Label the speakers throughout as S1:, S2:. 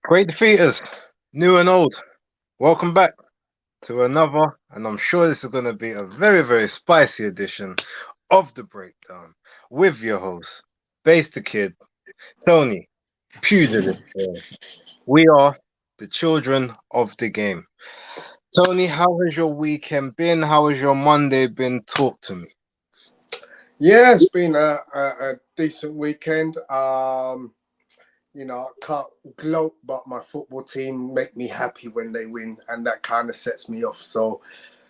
S1: Great defeaters, new and old. Welcome back to another, and I'm sure this is going to be a very, very spicy edition of the breakdown with your host, BaseDaKID, Tony, Pugilistboy. We are the children of the game. Tony, how has your weekend been? How has your Monday been? Talk to me.
S2: Yeah, it's been a decent weekend. I can't gloat, but my football team make me happy when they win, and that kind of sets me off. So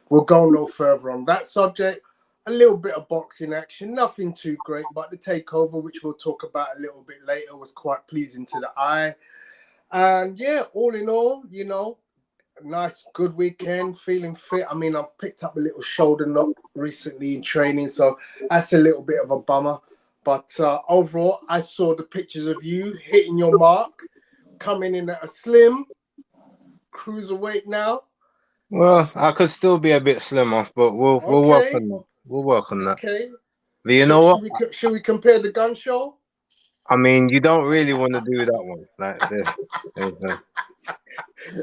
S2: we'll go no further on that subject. A little bit of boxing action, nothing too great, but the takeover, which we'll talk about a little bit later, was quite pleasing to the eye. And yeah, all in all, nice, good weekend, feeling fit. I mean, I've picked up a little shoulder knock recently in training, so that's a little bit of a bummer. But overall, I saw the pictures of you hitting your mark, coming in at a slim cruiserweight now.
S1: Well, I could still be a bit slimmer, but we'll work
S2: Okay,
S1: on that. We'll work on that.
S2: okay.
S1: But you know what?
S2: Should we compare the gun show?
S1: I mean, you don't really want to do that one like this.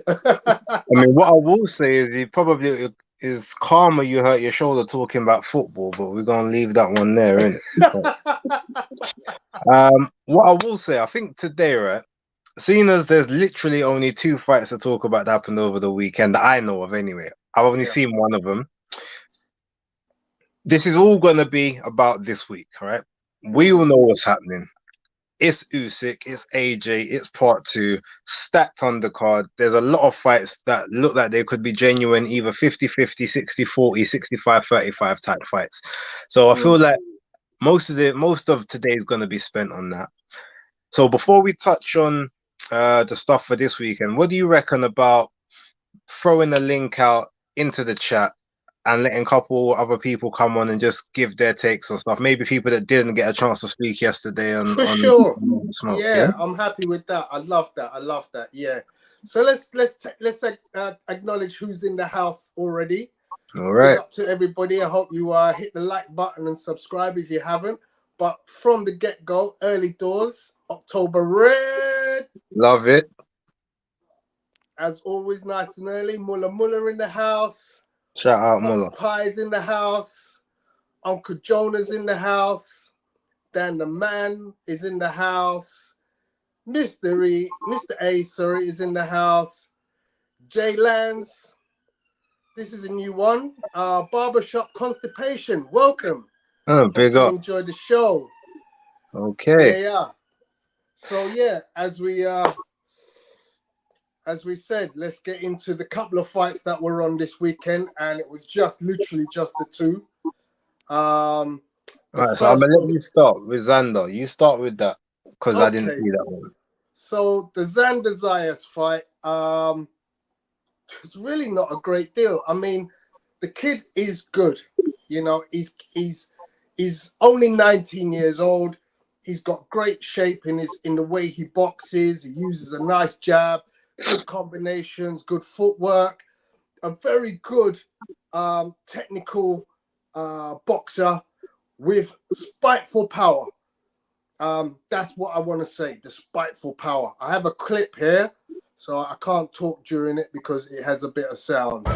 S1: I mean, what I will say is he probably is calmer. You hurt your shoulder talking about football, but we're gonna leave that one there, innit? What I will say, I think today, right? Seeing as there's literally only two fights to talk about that happened over the weekend that I know of, anyway. I've only seen one of them. This is all gonna be about this week, all right? We all know what's happening. It's Usyk, it's AJ, it's part two, stacked undercard. There's a lot of fights that look like they could be genuine, either 50-50, 60-40, 65-35 type fights. So I feel like most of today is going to be spent on that. So before we touch on the stuff for this weekend, what do you reckon about throwing the link out into the chat and letting a couple other people come on and just give their takes on stuff? Maybe people that didn't get a chance to speak yesterday on
S2: sure.
S1: Smoke.
S2: Yeah, I'm happy with that. I love that. Yeah. So let's acknowledge who's in the house already.
S1: All right.
S2: Big up to everybody. I hope you hit the like button and subscribe if you haven't. But from the get-go, early doors, October Red.
S1: Love it.
S2: As always, nice and early. Muller in the house.
S1: Shout out Muller.
S2: Pie's in the house. Uncle Jonah's in the house. Dan the Man is in the house. Mr. A, is in the house. Jay Lands. This is a new one. Barbershop Constipation. Welcome.
S1: Oh, big up.
S2: Enjoy the show.
S1: Okay.
S2: Yeah. So yeah, as we said, let's get into the couple of fights that were on this weekend, and it was literally just the two.
S1: Right, so I'm gonna let you start with Zander. You start with that because I didn't see that one.
S2: So the Zander Zayas fight, it's really not a great deal. I mean, the kid is good. You know, he's only 19 years old. He's got great shape in the way he boxes. He uses a nice jab, good combinations, good footwork, a very good technical boxer with spiteful power. That's what I want to say, the spiteful power. I have a clip here, so I can't talk during it because it has a bit of sound.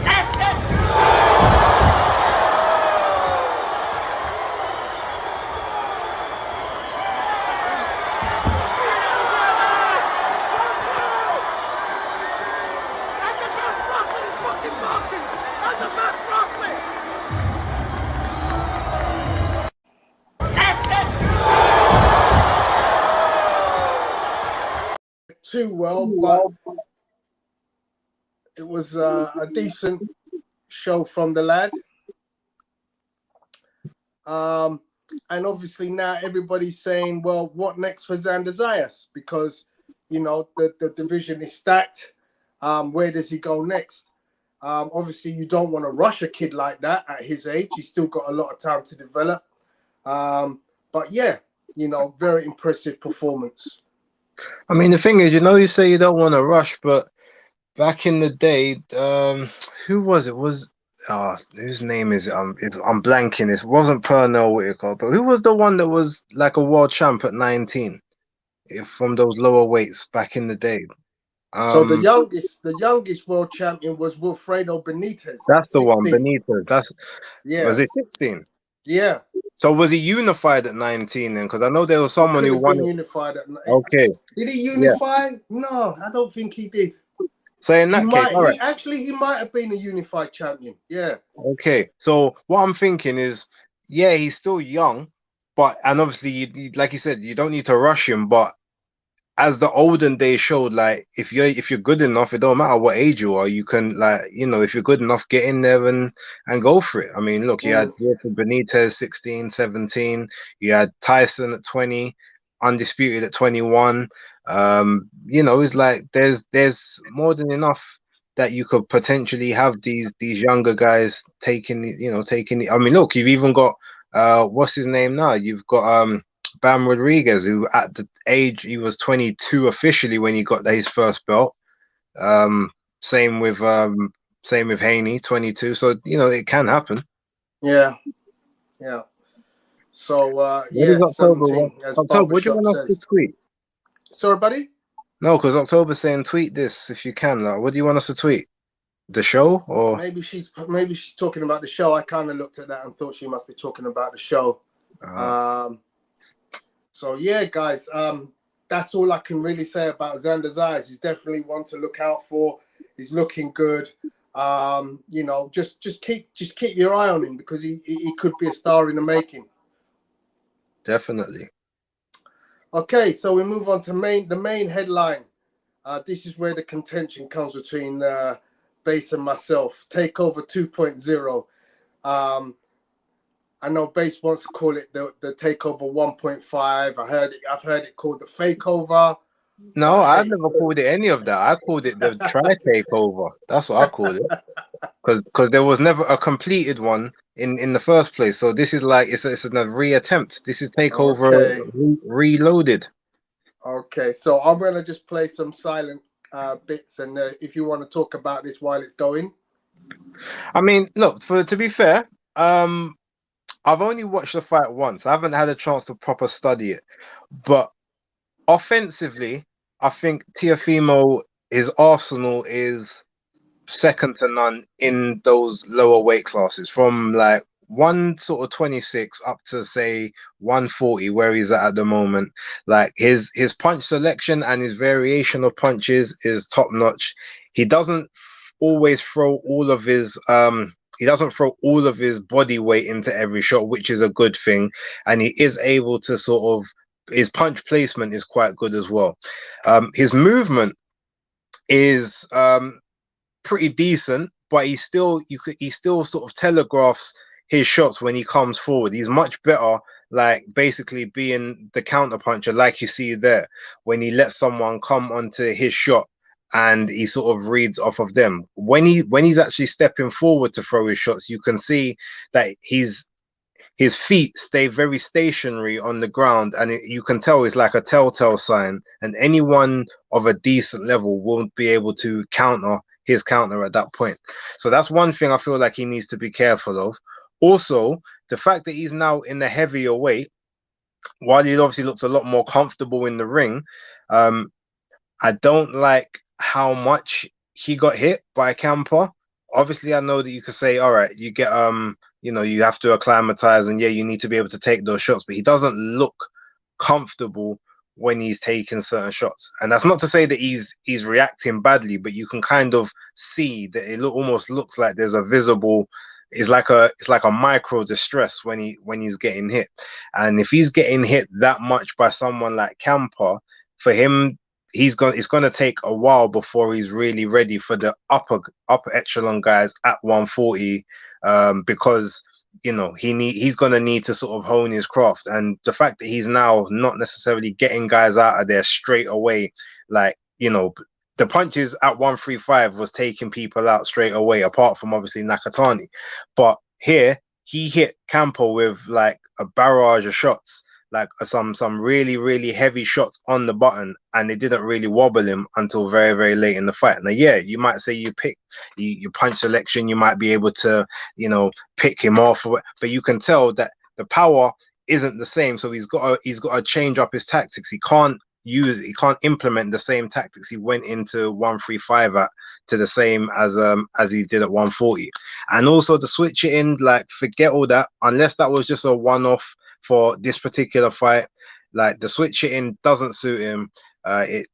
S2: Too well, but it was a decent show from the lad. And obviously now everybody's saying, well, what next for Zander Zayas? Because, you know, the division is stacked. Where does he go next? Obviously, you don't want to rush a kid like that at his age. He's still got a lot of time to develop. But yeah, you know, very impressive performance.
S1: I mean, the thing is, you know, you say you don't want to rush, but back in the day, who was it? Whose name is it? I'm blanking. It wasn't Pernell Whitaker, but who was the one that was like a world champ at 19 from those lower weights back in the day?
S2: So
S1: Um,
S2: the youngest world champion was Wilfredo Benitez at
S1: that's the one,
S2: 16.
S1: Benitez. Was
S2: Yeah,
S1: it 16?
S2: yeah.
S1: So was he unified at 19 then? Because I know there was
S2: He
S1: someone
S2: could
S1: who
S2: have
S1: won
S2: been
S1: it.
S2: unified.
S1: Okay,
S2: Did he
S1: yeah.
S2: unify? No, I don't think he did.
S1: So in
S2: He
S1: that case,
S2: might.
S1: all right.
S2: He might have been a unified champion. Yeah.
S1: Okay. So what I'm thinking is, yeah, he's still young, but and obviously, like you said, you don't need to rush him. But as the olden days showed, like if you're good enough, it don't matter what age you are, you can like if you're good enough, get in there and go for it. I mean, look, you had
S2: Mm.
S1: Wilfred Benitez 16, 17, you had Tyson at 20, undisputed at 21. It's like there's more than enough that you could potentially have these younger guys taking. I mean, look, you've even got what's his name now? You've got Bam Rodriguez, who at the age he was 22 officially when he got his first belt. Um, same with Haney, 22. So it can happen.
S2: Yeah. Yeah. So
S1: What is
S2: yeah,
S1: October?
S2: 17, as
S1: October, what do you
S2: Barbershop
S1: want us to
S2: says.
S1: tweet?
S2: Sorry, buddy.
S1: No, because October's saying tweet this if you can. Like, what do you want us to tweet? The show or
S2: Maybe she's talking about the show. I kind of looked at that and thought she must be talking about the show.
S1: uh,
S2: So yeah, guys, that's all I can really say about Zander Zayas. He's definitely one to look out for. He's looking good. Just keep your eye on him because he could be a star in the making.
S1: definitely.
S2: Okay, so we move on to the main headline. This is where the contention comes between Base and myself. Takeover 2.0. I know Base wants to call it the Takeover 1.5. I've heard it called the Fakeover.
S1: No,
S2: But
S1: I
S2: hey,
S1: never called it any of that. I called it the try takeover. That's what I called it. Because there was never a completed one in the first place. So this is like it's a reattempt. This is takeover
S2: okay.
S1: reloaded.
S2: Okay, so I'm gonna just play some silent bits, and if you want to talk about this while it's going.
S1: I mean, look, to be fair, I've only watched the fight once. I haven't had a chance to proper study it. But offensively, I think Teofimo, his arsenal is second to none in those lower weight classes from like 126 up to say 140 where he's at the moment. Like his punch selection and his variation of punches is top notch. He doesn't always throw all of his he doesn't throw all of his body weight into every shot, which is a good thing, and he is able to sort of his punch placement is quite good as well. His movement is pretty decent, but he still sort of telegraphs his shots when he comes forward. He's much better, like basically being the counter puncher, like you see there, when he lets someone come onto his shot and he sort of reads off of them. When he's actually stepping forward to throw his shots, you can see that his feet stay very stationary on the ground, and you can tell it's like a telltale sign, and anyone of a decent level won't be able to counter his counter at that point. So that's one thing I feel like he needs to be careful of. Also, the fact that he's now in the heavier weight, while he obviously looks a lot more comfortable in the ring, I don't like how much he got hit by Camper. Obviously, I know that you could say, all right, you get you have to acclimatize, and yeah, you need to be able to take those shots, but he doesn't look comfortable when he's taking certain shots. And that's not to say that he's reacting badly, but you can kind of see that it almost looks like there's a visible it's like a micro distress when he's getting hit. And if he's getting hit that much by someone like Camper, for him it's going to take a while before he's really ready for the upper echelon guys at 140, because he's going to need to sort of hone his craft. And the fact that he's now not necessarily getting guys out of there straight away, like the punches at 135 was taking people out straight away, apart from obviously Nakatani. But here he hit Campo with like a barrage of shots, like some really really heavy shots on the button, and it didn't really wobble him until very very late in the fight. Now yeah, you might say your punch selection, you might be able to pick him off, but you can tell that the power isn't the same. So he's got to change up his tactics. He can't use, he can't implement the same tactics he went into 135 at to the same as he did at 140. And also to switch it in, like forget all that, unless that was just a one-off for this particular fight. Like the switch it in doesn't suit him. It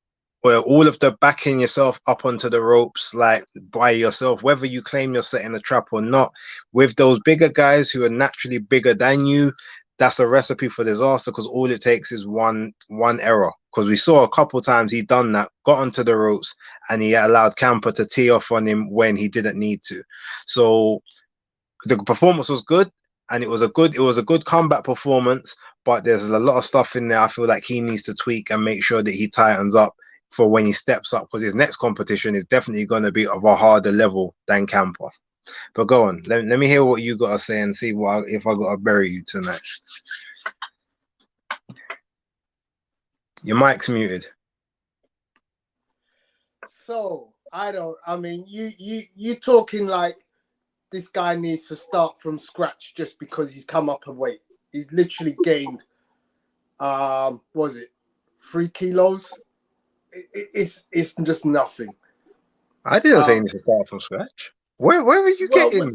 S1: Well, all of the backing yourself up onto the ropes, like by yourself, whether you claim you're setting a trap or not, with those bigger guys who are naturally bigger than you, that's a recipe for disaster, because all it takes is one error. Because we saw a couple times he done that, got onto the ropes, and he allowed Camper to tee off on him when he didn't need to. So the performance was good, and it was a good comeback performance. But there's a lot of stuff in there I feel like he needs to tweak and make sure that he tightens up for when he steps up, because his next competition is definitely going to be of a harder level than Camper. But go on, let me hear what you got to say and see if I got to bury you tonight. Your mic's muted.
S2: So I mean, you talking like this guy needs to start from scratch just because he's come up a weight. He's literally gained, was it 3 kilos? It's just nothing.
S1: I didn't say he needs to start from scratch. Where are you getting?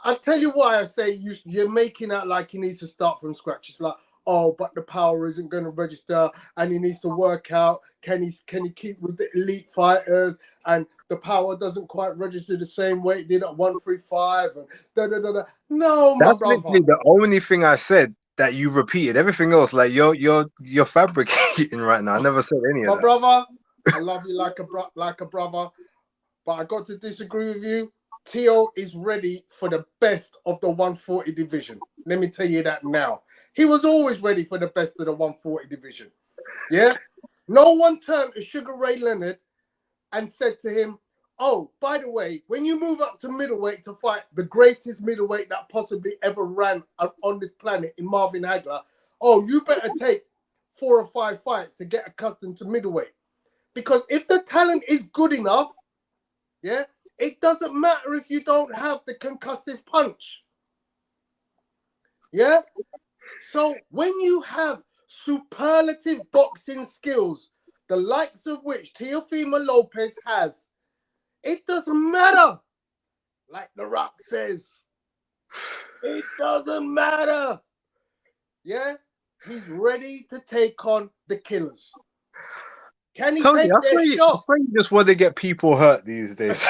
S2: I'll tell you why I say you're making out like he needs to start from scratch. It's like, oh, but the power isn't going to register, and he needs to work out. Can he keep with the elite fighters? And the power doesn't quite register the same way it did at 135. And da da da da. No,
S1: that's
S2: my brother.
S1: literally the only thing I said that you repeated. Everything else, like you're fabricating right now. I never said any of that.
S2: My brother, I love you like a brother, but I got to disagree with you. Teo is ready for the best of the 140 division. Let me tell you that now. He was always ready for the best of the 140 division. Yeah? No one turned to Sugar Ray Leonard and said to him, oh, by the way, when you move up to middleweight to fight the greatest middleweight that possibly ever ran on this planet in Marvin Hagler, oh, you better take 4 or 5 fights to get accustomed to middleweight. Because if the talent is good enough, yeah, it doesn't matter if you don't have the concussive punch. Yeah? So when you have superlative boxing skills, the likes of which Teofimo Lopez has, it doesn't matter. Like The Rock says, it doesn't matter. Yeah? He's ready to take on the killers. Can he take their shot?
S1: That's why you just want to get people hurt these days.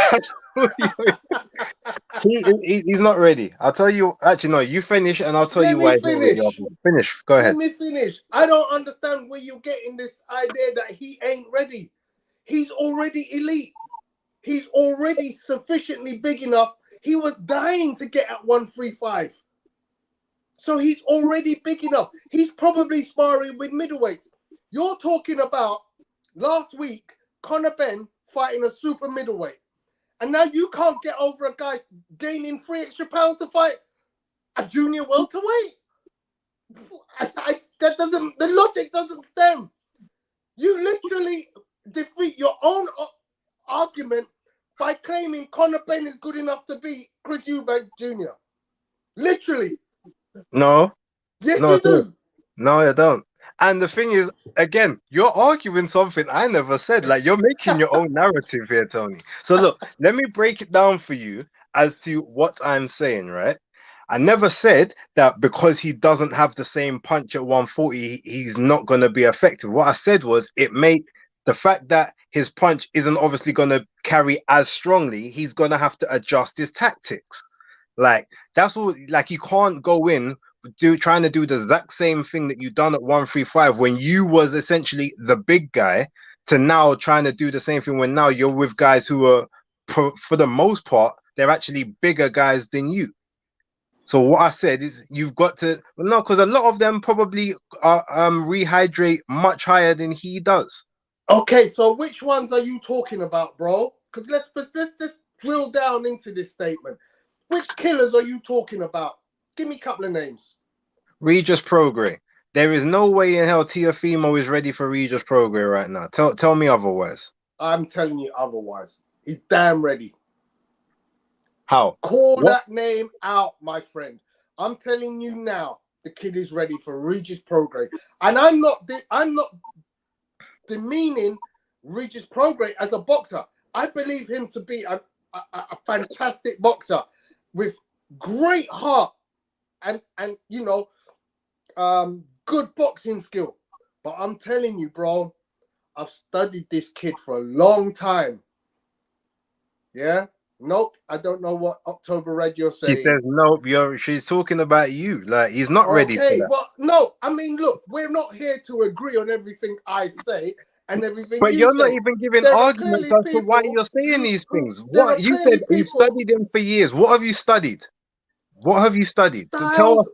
S1: He's not ready. I'll tell you. Actually, no. You finish, and I'll tell you why. Finish. Go ahead.
S2: Let me finish. I don't understand where you're getting this idea that he ain't ready. He's already elite. He's already sufficiently big enough. He was dying to get at 135. So he's already big enough. He's probably sparring with middleweights. You're talking about last week, Conor Benn fighting a super middleweight. And now you can't get over a guy gaining 3 extra pounds to fight a junior welterweight. The logic doesn't stem. You literally defeat your own argument by claiming Conor Benn is good enough to beat Chris Eubank Jr. Literally.
S1: No.
S2: Yes, you do.
S1: No, I don't. And the thing is, again, you're arguing something I never said. Like, you're making your own narrative here, Tony. So look, let me break it down for you as to what I'm saying, right? I never said that because he doesn't have the same punch at 140, he's not going to be effective. What I said was the fact that his punch isn't obviously going to carry as strongly, he's going to have to adjust his tactics. Like, that's all. Like, you can't go in trying to do the exact same thing that you done at 135 when you was essentially the big guy, to now trying to do the same thing when now you're with guys who are, for the most part, they're actually bigger guys than you. So what I said is you've got to, no, because a lot of them probably rehydrate much higher than he does.
S2: Okay, so which ones are you talking about, bro? Because let's drill down into this statement. Which killers are you talking about? Give me a couple of names.
S1: Regis Prograis. There is no way in hell Teofimo is ready for Regis Prograis right now. Tell me otherwise.
S2: I'm telling you otherwise. He's damn ready.
S1: How?
S2: Call that name out, my friend. I'm telling you now, the kid is ready for Regis Prograis. And I'm not demeaning Regis Prograis as a boxer. I believe him to be a fantastic boxer with great heart and you know, good boxing skill. But I'm telling you, bro, I've studied this kid for a long time. Yeah? Nope, I don't know what October Red you're saying.
S1: She says nope. She's talking about you. Like he's not ready for that.
S2: Well, no, I mean, look, we're not here to agree on everything I say and everything.
S1: But
S2: you're
S1: not even giving arguments as to why you're saying these things. What you said, you studied him for years. What have you studied? What have you studied? To tell us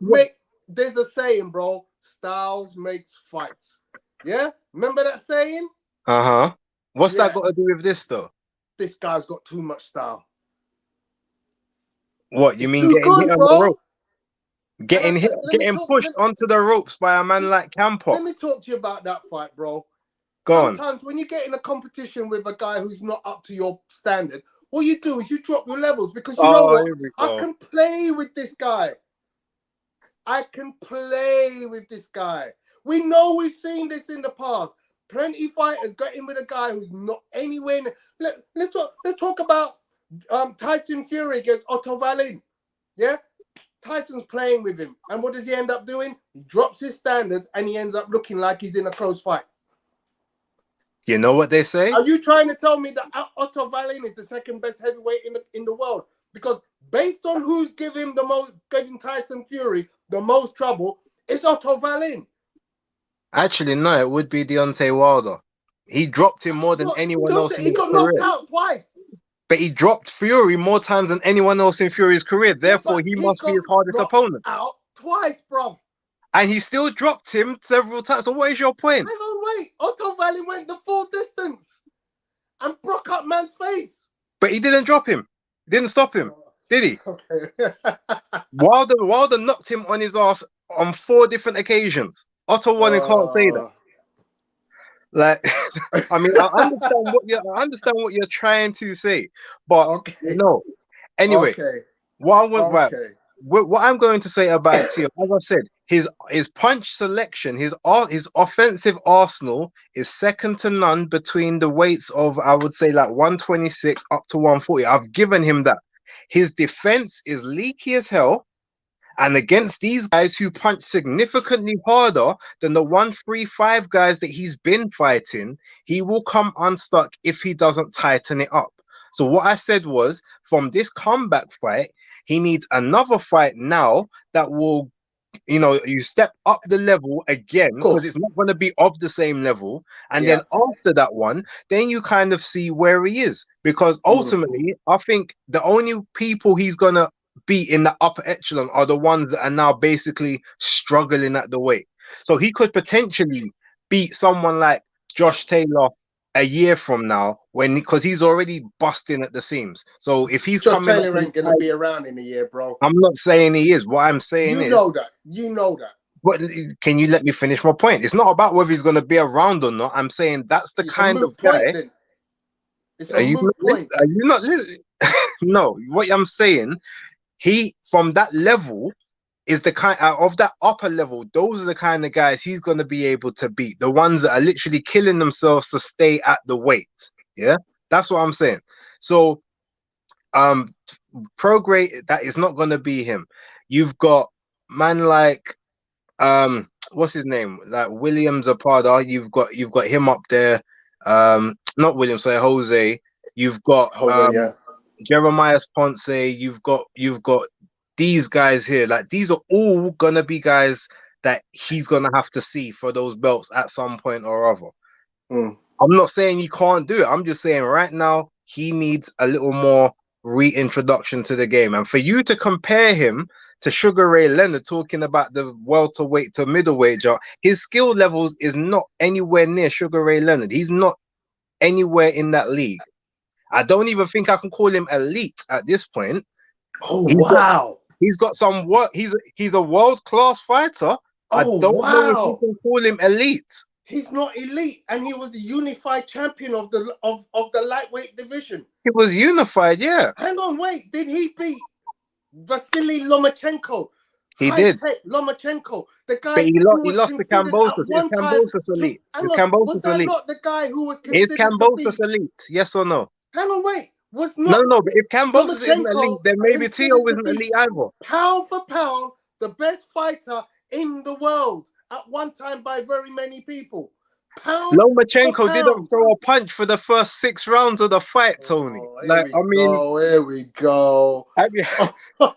S2: there's a saying, bro. Styles makes fights. Yeah, remember that saying?
S1: What's that got to do with this, though?
S2: This guy's got too much style.
S1: What you mean? Getting hit on the rope, getting pushed onto the ropes by a man like Campos.
S2: Let me talk to you about that fight, bro. Sometimes when you get in a competition with a guy who's not up to your standard, all you do is you drop your levels because you know what? I can play with this guy. I can play with this guy. We know we've seen this in the past. Plenty fighters got in with a guy who's not anywhere. Let's talk about Tyson Fury against Otto Wallin. Yeah? Tyson's playing with him. And what does he end up doing? He drops his standards and he ends up looking like he's in a close fight.
S1: You know what they say?
S2: Are you trying to tell me that Otto Wallin is the second best heavyweight in the world? Because based on who's giving Tyson Fury the most trouble, it's Otto Wallin.
S1: Actually, no, it would be Deontay Wilder. He dropped him more than anyone else in his career.
S2: He got knocked out twice.
S1: But he dropped Fury more times than anyone else in Fury's career. Therefore, he must be his hardest opponent.
S2: Out twice, bro.
S1: And he still dropped him several times. So what is your point?
S2: Hang on, wait. Otto Wallin went the full distance and broke up man's face.
S1: But he didn't drop him. Didn't stop him. Did he?
S2: Okay.
S1: Wilder knocked him on his ass on 4 different occasions. Otto Wallin can't say that. Like, I mean, I understand what you're trying to say, but no. Anyway, what I'm going to say about Teo, as I said, his punch selection, his offensive arsenal is second to none between the weights of, I would say, like 126 up to 140. I've given him that. His defense is leaky as hell. And against these guys who punch significantly harder than the 135 guys that he's been fighting, he will come unstuck if he doesn't tighten it up. So what I said was, from this comeback fight, he needs another fight now that will, you step up the level again, because it's not going to be of the same level. And then after that one, then you kind of see where he is. Because ultimately, I think the only people he's going to beat in the upper echelon are the ones that are now basically struggling at the weight. So he could potentially beat someone like Josh Taylor a year from now, because he's already busting at the seams. So if he's
S2: Josh Taylor ain't gonna be around in a year, bro.
S1: I'm not saying he is. What I'm saying is,
S2: you know that.
S1: But can you let me finish my point? It's not about whether he's gonna be around or not. I'm saying that's the kind of guy. Are you not listening? No, what I'm saying, he from that level is the kind of that upper level. Those are the kind of guys he's going to be able to beat. The ones that are literally killing themselves to stay at the weight. Yeah, that's what I'm saying. So, Prograis, that is not going to be him. You've got man like, what's his name? Like William Zapata. You've got him up there. Not William, sorry, Jose. You've got Jeremiah Ponce. You've got these guys here. Like, these are all gonna be guys that he's gonna have to see for those belts at some point or other. I'm not saying you can't do it. I'm just saying right now he needs a little more reintroduction to the game. And for you to compare him to Sugar Ray Leonard, talking about the welterweight to middleweight, his skill levels is not anywhere near Sugar Ray Leonard. He's not anywhere in that league. I don't even think I can call him elite at this point. He's got some work. He's a world-class fighter. I don't know if you can call him elite.
S2: He's not elite, and he was the unified champion of the lightweight division.
S1: He was unified, yeah.
S2: Hang on, wait. Did he beat Vasily Lomachenko
S1: He
S2: High
S1: did,
S2: tech Lomachenko, the
S1: but
S2: guy
S1: he,
S2: who
S1: he
S2: was
S1: lost to
S2: considered at
S1: Cambosos. Is
S2: one time
S1: Cambosos
S2: to
S1: elite?
S2: hang
S1: Is
S2: on, was
S1: Cambosos
S2: that
S1: elite?
S2: not the guy who was
S1: Is
S2: considered to
S1: Cambosos
S2: be
S1: elite? Yes or no?
S2: hang on, wait, was
S1: No,
S2: not
S1: no. But if Cambosos isn't elite,
S2: Lomachenko
S1: then maybe Teo
S2: considered to
S1: isn't
S2: be
S1: elite either.
S2: pound for pound the best fighter in the world at one time by very many people? Pound for
S1: Lomachenko didn't
S2: pound.
S1: throw a punch for the first 6 rounds of the fight, Tony.
S2: Oh, here
S1: Like,
S2: we
S1: I mean,
S2: go. Here we go.
S1: have you,
S2: Oh,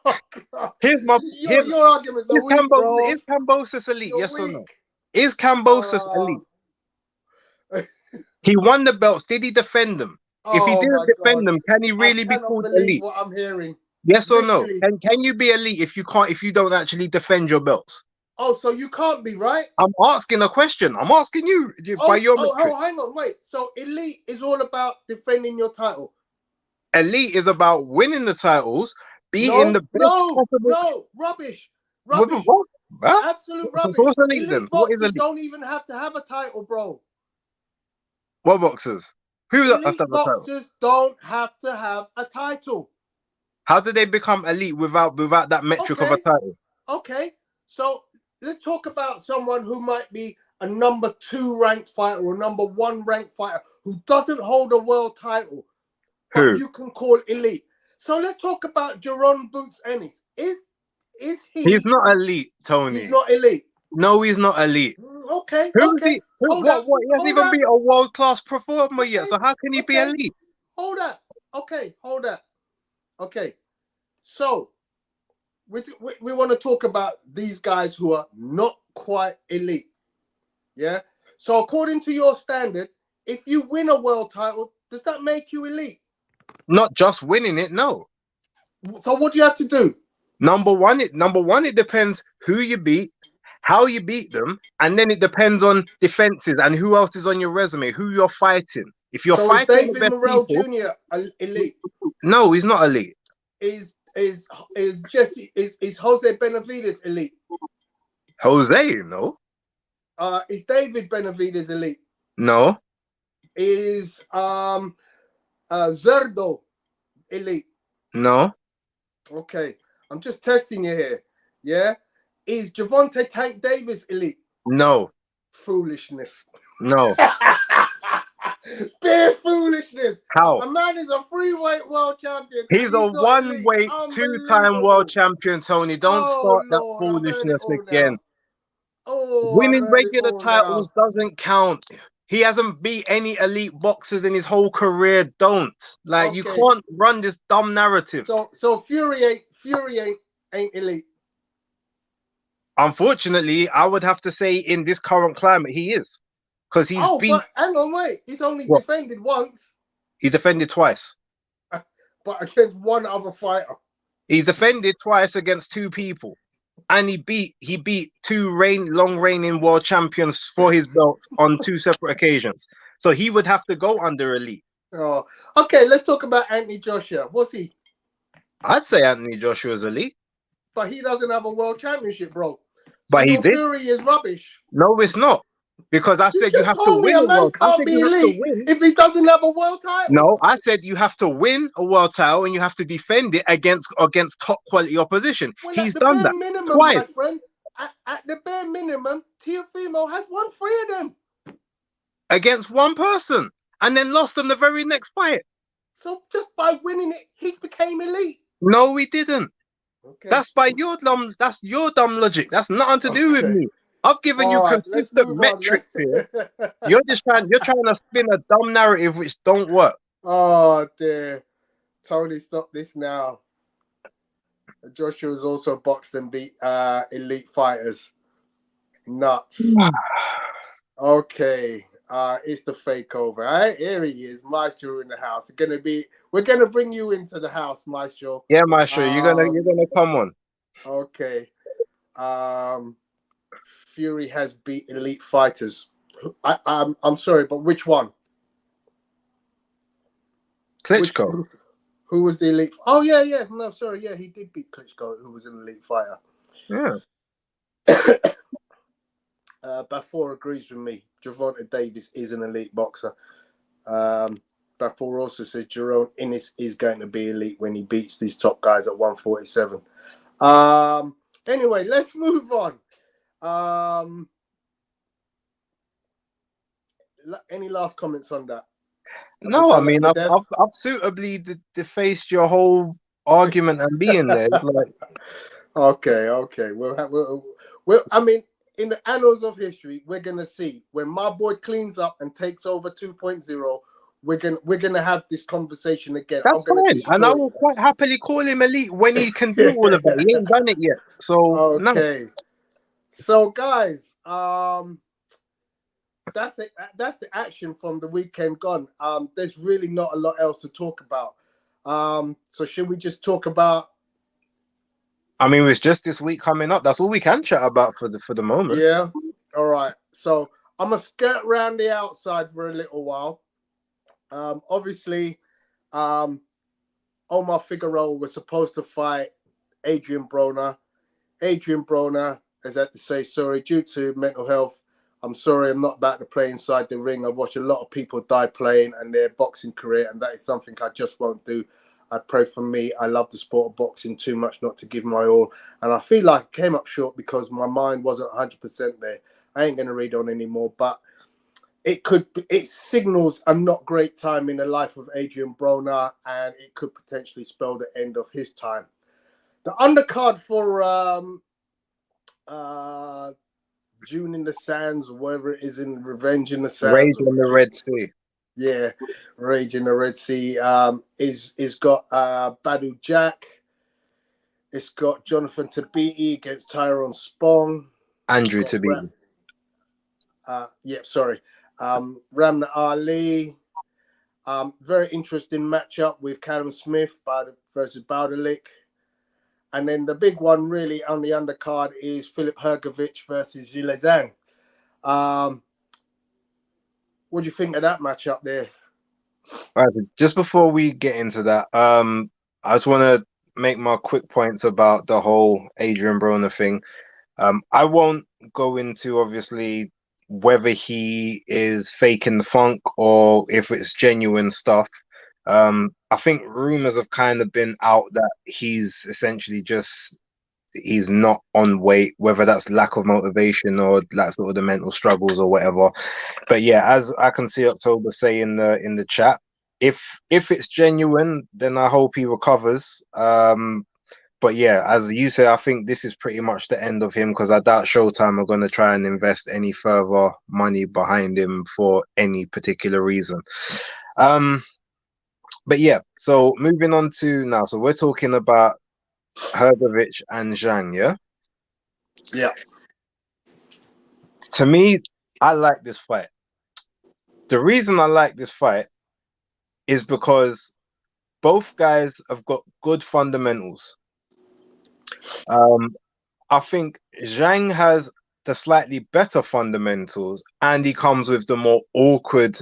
S2: God.
S1: here's my here's
S2: Your arguments are
S1: is
S2: weak, bro.
S1: Cambosos elite?
S2: You're
S1: Yes or
S2: weak.
S1: no? Is Cambosos elite? He won the belts. Did he defend them? If he
S2: Oh
S1: didn't
S2: my
S1: defend
S2: God.
S1: them, can he
S2: I
S1: really be
S2: cannot
S1: called
S2: believe
S1: elite?
S2: what I'm hearing.
S1: Yes or no?
S2: Literally.
S1: Can you be elite if you don't actually defend your belts?
S2: Oh, so you can't be, right?
S1: I'm asking a question. I'm asking you by your metric.
S2: Hang on, wait. So elite is all about defending your title.
S1: Elite is about winning the titles, beating
S2: No,
S1: the best possible.
S2: no, rubbish.
S1: With a
S2: Rubbish.
S1: what? Huh?
S2: Absolute
S1: So
S2: rubbish.
S1: what's elite then?
S2: Elite
S1: So what is
S2: boxers
S1: elite?
S2: don't even have to have a title, bro.
S1: What boxers? Who have to
S2: Elite
S1: have a title?
S2: boxers don't have to have a title.
S1: How do they become elite without that metric of a title?
S2: Okay. So let's talk about someone who might be a number 2 ranked fighter or number 1 ranked fighter who doesn't hold a world title, but
S1: Who?
S2: you can call elite. So let's talk about Jerome Boots Ennis. Is he?
S1: He's not elite, Tony.
S2: He's not elite.
S1: No, he's not elite.
S2: Okay.
S1: Who is he?
S2: Hold
S1: What?
S2: up.
S1: What? He hasn't even been a world-class performer yet. So how can he be elite?
S2: Hold up. Okay. Hold up. Okay. So we want to talk about these guys who are not quite elite. Yeah. So according to your standard, if you win a world title, does that make you elite?
S1: Not just winning it, no.
S2: So what do you have to do?
S1: Number one, it depends who you beat, how you beat them, and then it depends on defenses and who else is on your resume, who you're fighting. If you're fighting the
S2: David
S1: best
S2: Morrell
S1: people,
S2: Jr. elite?
S1: no, he's not elite.
S2: Is Jesse is Jose Benavidez elite?
S1: Jose, no.
S2: Is David Benavidez elite?
S1: No.
S2: Is Zerdo elite?
S1: No.
S2: Okay, I'm just testing you here. Yeah. Is Javante Tank Davis elite?
S1: No.
S2: Foolishness.
S1: No.
S2: Bare foolishness.
S1: How?
S2: A man is a freeweight world champion.
S1: He's a one-weight, 2-time world champion, Tony. Don't start that foolishness again. Winning regular titles doesn't count. He hasn't beat any elite boxers in his whole career. Don't. You can't run this dumb narrative.
S2: So Fury ain't elite.
S1: Unfortunately, I would have to say in this current climate, he is. Because he's been.
S2: But hang on, wait. He's only defended once.
S1: He defended twice.
S2: But against one other fighter.
S1: He's defended twice against 2 people. And he beat 2 long reigning world champions for his belt on 2 separate occasions. So he would have to go under elite.
S2: Oh, okay. Let's talk about Anthony Joshua. What's he?
S1: I'd say Anthony Joshua is elite.
S2: But he doesn't have a world championship, bro.
S1: But he did.
S2: Fury is rubbish.
S1: No, it's not. Because I said you have to win a world. I said you have to win
S2: if he doesn't have a world title.
S1: No, I said you have to win a world title and you have to defend it against top quality opposition. He's done that twice.
S2: My friend, at the bare minimum, Teofimo has won 3 of them
S1: against one person, and then lost them the very next fight.
S2: So just by winning it, he became elite.
S1: No, he didn't.
S2: Okay.
S1: That's by your dumb. That's your dumb logic. That's nothing to do with me. I've given you consistent metrics here. You're trying to spin a dumb narrative which don't work.
S2: Oh dear. Tony, stop this now. Joshua's also boxed and beat elite fighters. Nuts. Okay. It's the fake over. All right, here he is, Maestro in the house. We're gonna bring you into the house, Maestro.
S1: Yeah, Maestro, you're gonna come on.
S2: Okay. Fury has beat elite fighters. I'm sorry, but which one?
S1: Klitschko.
S2: Who was the elite? Oh yeah. No, sorry, yeah, he did beat Klitschko, who was an elite fighter.
S1: Yeah.
S2: Bafor agrees with me. Gervonta Davis is an elite boxer. Bafor also says Jerome Ennis is going to be elite when he beats these top guys at 147. Anyway, let's move on. Any last comments on that?
S1: No, I mean, I've suitably defaced your whole argument and being there. It's like,
S2: okay. Well, I mean, in the annals of history, we're gonna see when my boy cleans up and takes over 2.0. We're gonna have this conversation again.
S1: that's fine, and I will quite happily call him elite when he can do all of that. He ain't done it yet, so
S2: okay.
S1: No.
S2: So, guys, that's it. That's the action from the weekend gone. There's really not a lot else to talk about. So should we just talk about?
S1: I mean, it's just this week coming up. That's all we can chat about for the moment.
S2: Yeah. All right. So I'm gonna skirt around the outside for a little while. Obviously, Omar Figueroa was supposed to fight Adrian Broner. Adrian Broner has had to say sorry due to mental health. I'm sorry, I'm not about to play inside the ring. I've watched a lot of people die playing and their boxing career, and that is something I just won't do. I pray for me. I love the sport of boxing too much not to give my all. And I feel like I came up short because my mind wasn't 100% there. I ain't going to read on anymore, but it signals a not great time in the life of Adrian Broner, and it could potentially spell the end of his time. The undercard for June in the Sands, or whatever it is, in Revenge in the Sands.
S1: Rage in the Red Sea.
S2: Yeah, Rage in the Red Sea. Is got Badu Jack. It's got Jonathan Tabiti against Tyrone Spong.
S1: Andrew Tabiti.
S2: Sorry. Ramna Ali. Very interesting matchup with Callum Smith versus Bauderlique. And then the big one really on the undercard is Philip Hrgovic versus Zhang. What do you think of that matchup there?
S1: All right, so just before we get into that, I just want to make my quick points about the whole Adrian Broner thing. I won't go into obviously whether he is faking the funk or if it's genuine stuff. I think rumors have kind of been out that he's essentially he's not on weight, whether that's lack of motivation or like sort of the mental struggles or whatever. But yeah, as I can see October say in the chat, if it's genuine, then I hope he recovers. But yeah, as you say, I think this is pretty much the end of him because I doubt Showtime are going to try and invest any further money behind him for any particular reason. But yeah, so moving on to now. So we're talking about Hrgovic and Zhang, yeah?
S2: Yeah.
S1: To me, I like this fight. The reason I like this fight is because both guys have got good fundamentals. I think Zhang has the slightly better fundamentals and he comes with the more awkward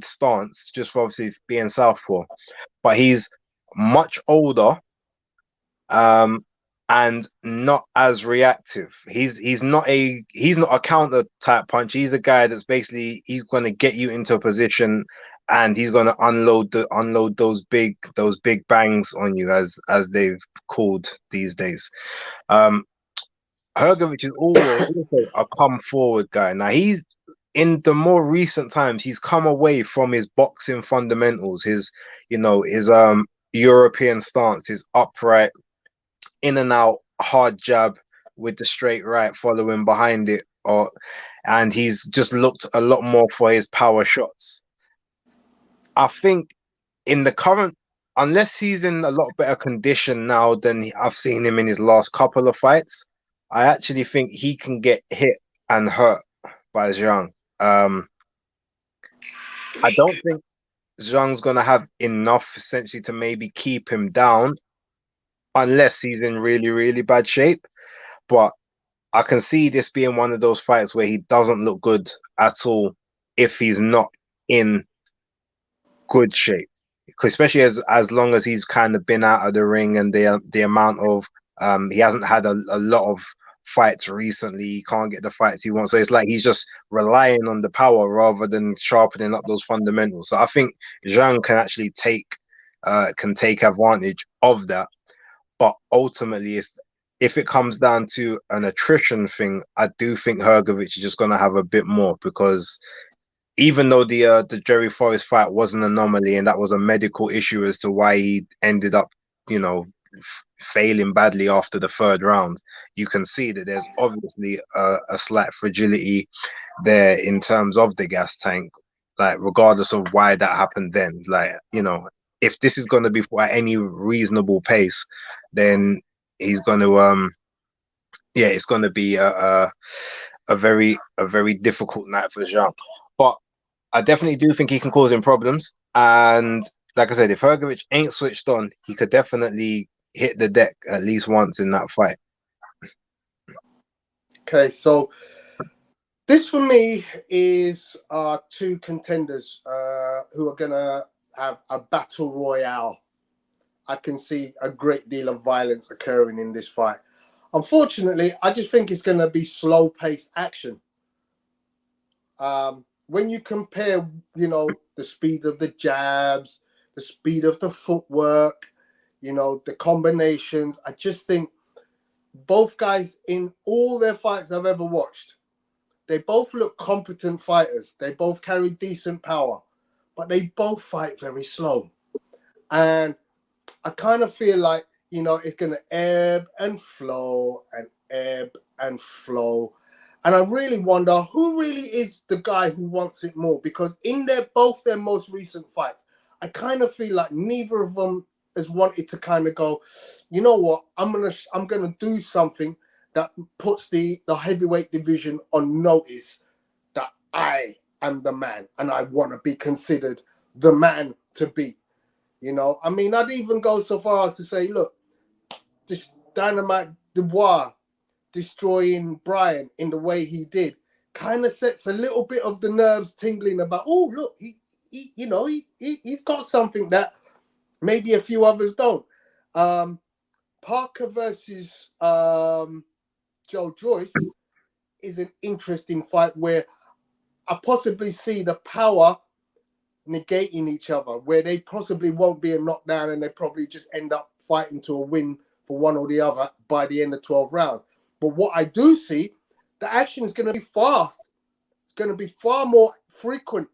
S1: stance, just for obviously being southpaw. But he's much older and not as reactive. He's not a counter type punch. He's a guy that's basically he's gonna get you into a position and he's gonna unload those big bangs on you as they've called these days. Hrgovic is also a come forward guy. Now he's in the more recent times he's come away from his boxing fundamentals, his European stance, his upright in and out hard jab with the straight right following behind it, and he's just looked a lot more for his power shots. I think in the current, unless he's in a lot better condition now than I've seen him in his last couple of fights, I actually think he can get hit and hurt by Zhang. I don't think Zhang's gonna have enough essentially to maybe keep him down unless he's in really, really bad shape. But I can see this being one of those fights where he doesn't look good at all if he's not in good shape. Especially as long as he's kind of been out of the ring and the amount of he hasn't had a lot of fights recently. He can't get the fights he wants. So it's like he's just relying on the power rather than sharpening up those fundamentals. So I think Zhang can actually take advantage of that. But ultimately, if it comes down to an attrition thing, I do think Hrgovic is just going to have a bit more, because even though the Jerry Forrest fight was an anomaly and that was a medical issue as to why he ended up, you know, failing badly after the third round, you can see that there's obviously a slight fragility there in terms of the gas tank, like regardless of why that happened then. Like, you know, if this is going to be at any reasonable pace, then he's going to yeah, it's going to be a very difficult night for Zhang. But I definitely do think he can cause him problems. And like I said, if Hrgovic ain't switched on, he could definitely hit the deck at least once in that fight.
S2: Okay, so this for me is two contenders who are going to have a battle royale. I can see a great deal of violence occurring in this fight. Unfortunately, I just think it's going to be slow-paced action. When you compare, you know, the speed of the jabs, the speed of the footwork, you know, the combinations, I just think both guys in all their fights I've ever watched, they both look competent fighters. They both carry decent power, but they both fight very slow. And I kind of feel like, you know, it's going to ebb and flow and ebb and flow. And I really wonder who really is the guy who wants it more, because in both their most recent fights, I kind of feel like neither of them has wanted to kind of go, you know what, I'm gonna do something that puts the heavyweight division on notice that I am the man and I want to be considered the man to beat. You know, I mean, I'd even go so far as to say, look, this Dynamite Dubois destroying Brian in the way he did kind of sets a little bit of the nerves tingling about, oh, look, he's got something that maybe a few others don't. Parker versus Joe Joyce is an interesting fight where I possibly see the power negating each other, where they possibly won't be a knockdown and they probably just end up fighting to a win for one or the other by the end of 12 rounds. But what I do see, the action is going to be fast. It's going to be far more frequent.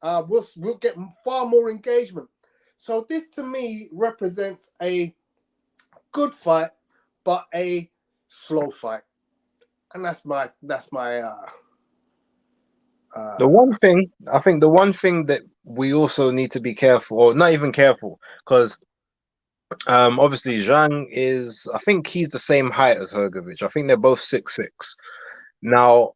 S2: We'll get far more engagement. So this to me represents a good fight, but a slow fight. And that's my
S1: The one thing, I think the one thing that we also need to be careful, or not even careful, because obviously Zhang is, I think he's the same height as Hrgovic. I think they're both 6'6". Now,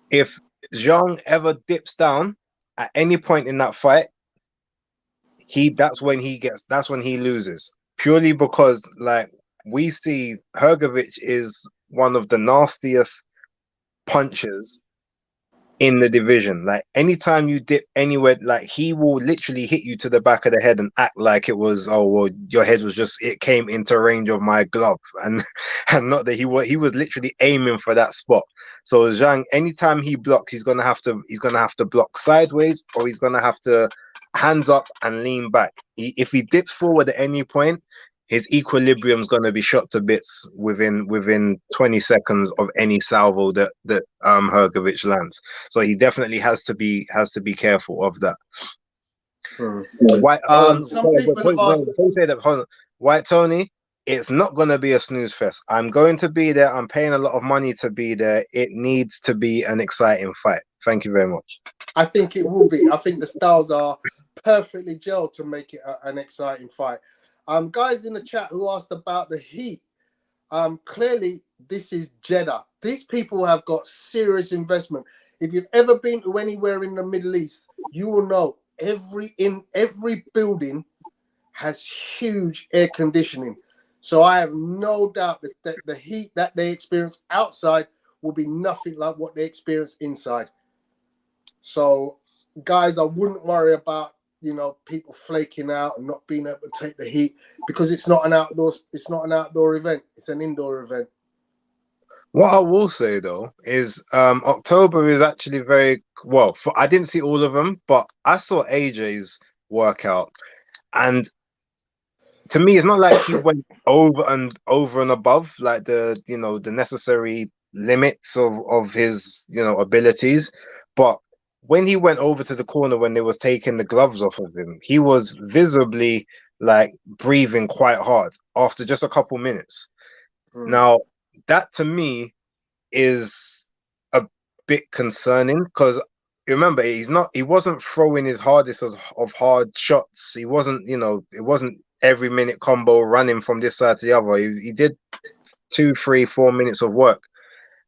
S1: if Zhang ever dips down at any point in that fight, that's when he loses. Purely because, like, we see Hrgovic is one of the nastiest punchers in the division. Like, anytime you dip anywhere, like, he will literally hit you to the back of the head and act like it was, oh well, your head was just, it came into range of my glove, and not that he was literally aiming for that spot. So Zhang, anytime he blocks, he's gonna have to block sideways, or he's gonna have to hands up and lean back. If he dips forward at any point, his equilibrium's going to be shot to bits within 20 seconds of any salvo that Hrgovic lands. So he definitely has to be careful of that. White Tony, it's not going to be a snooze fest. I'm going to be there. I'm paying a lot of money to be there. It needs to be an exciting fight. Thank you very much.
S2: I think it will be. I think the styles are perfectly gelled to make it an exciting fight. Guys in the chat who asked about the heat, clearly this is Jeddah. These people have got serious investment. If you've ever been to anywhere in the Middle East, you will know every building has huge air conditioning. So I have no doubt that the heat that they experience outside will be nothing like what they experience inside. So, guys, I wouldn't worry about, you know, people flaking out and not being able to take the heat, because it's not an outdoor event. It's an indoor event.
S1: What I will say though is October is actually very well. I didn't see all of them, but I saw AJ's workout, and to me, it's not like he went over and above like the necessary limits of his abilities. But when he went over to the corner when they was taking the gloves off of him, he was visibly like breathing quite hard after just a couple minutes. Now, that to me is a bit concerning because remember he wasn't throwing his hardest of hard shots. He wasn't, it wasn't every minute combo running from this side to the other. He did 2, 3, 4 minutes of work.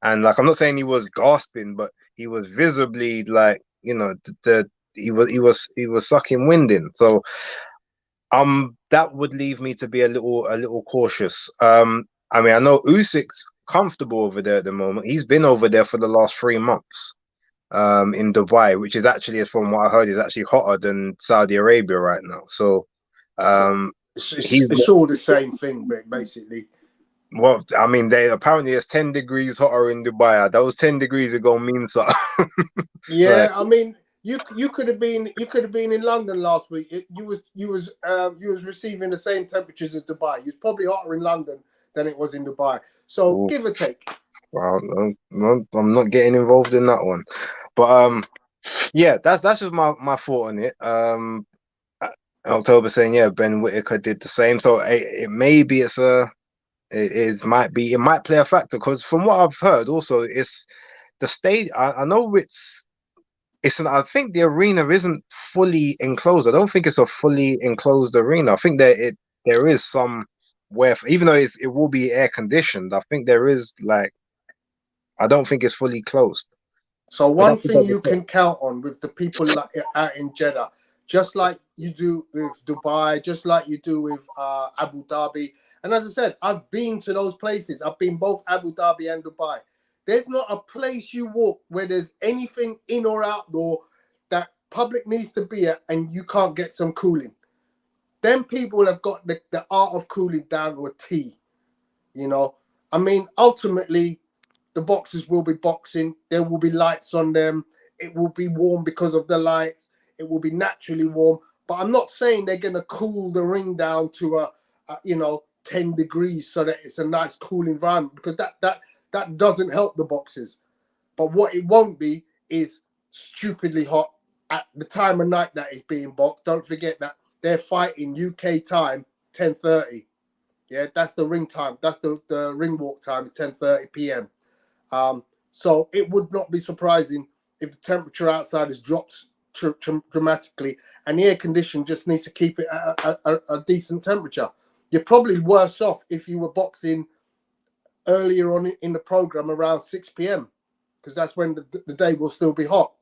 S1: And like I'm not saying he was gasping, but he was visibly like, he was sucking wind in. So that would leave me to be a little cautious. I mean, I know Usyk's comfortable over there at the moment. He's been over there for the last 3 months, in Dubai, which is actually, from what I heard, is actually hotter than Saudi Arabia right now. So,
S2: it's all the same thing, but basically.
S1: Well, I mean, apparently it's 10 degrees hotter in Dubai. Those 10 degrees are gonna mean something.
S2: Yeah, I mean, you could have been in London last week. You was receiving the same temperatures as Dubai. You was probably hotter in London than it was in Dubai. So give or take.
S1: Well, no, I'm not getting involved in that one. But yeah, that's just my thought on it. October saying, yeah, Ben Whittaker did the same. So it maybe it might play a factor because from what I've heard, also it's the state. I know I think the arena isn't fully enclosed. I don't think it's a fully enclosed arena. I think there is some where, even though it will be air conditioned, I think there is I don't think it's fully closed.
S2: So one thing you can count on with the people out in Jeddah, just like you do with Dubai, just like you do with Abu Dhabi. And as I said, I've been to those places. I've been both Abu Dhabi and Dubai. There's not a place you walk where there's anything in or outdoor that public needs to be at and you can't get some cooling. Them people have got the art of cooling down to a T. I mean, ultimately, the boxers will be boxing. There will be lights on them. It will be warm because of the lights. It will be naturally warm. But I'm not saying they're going to cool the ring down to 10 degrees so that it's a nice cool environment, because that doesn't help the boxers. But what it won't be is stupidly hot at the time of night that is being boxed. Don't forget that they're fighting UK time 10:30. Yeah, that's the ring time. That's the ring walk time, 10:30 p.m. So it would not be surprising if the temperature outside has dropped dramatically, and the air condition just needs to keep it at a decent temperature. You're probably worse off if you were boxing earlier on in the program around 6 p.m. because that's when the day will still be hot.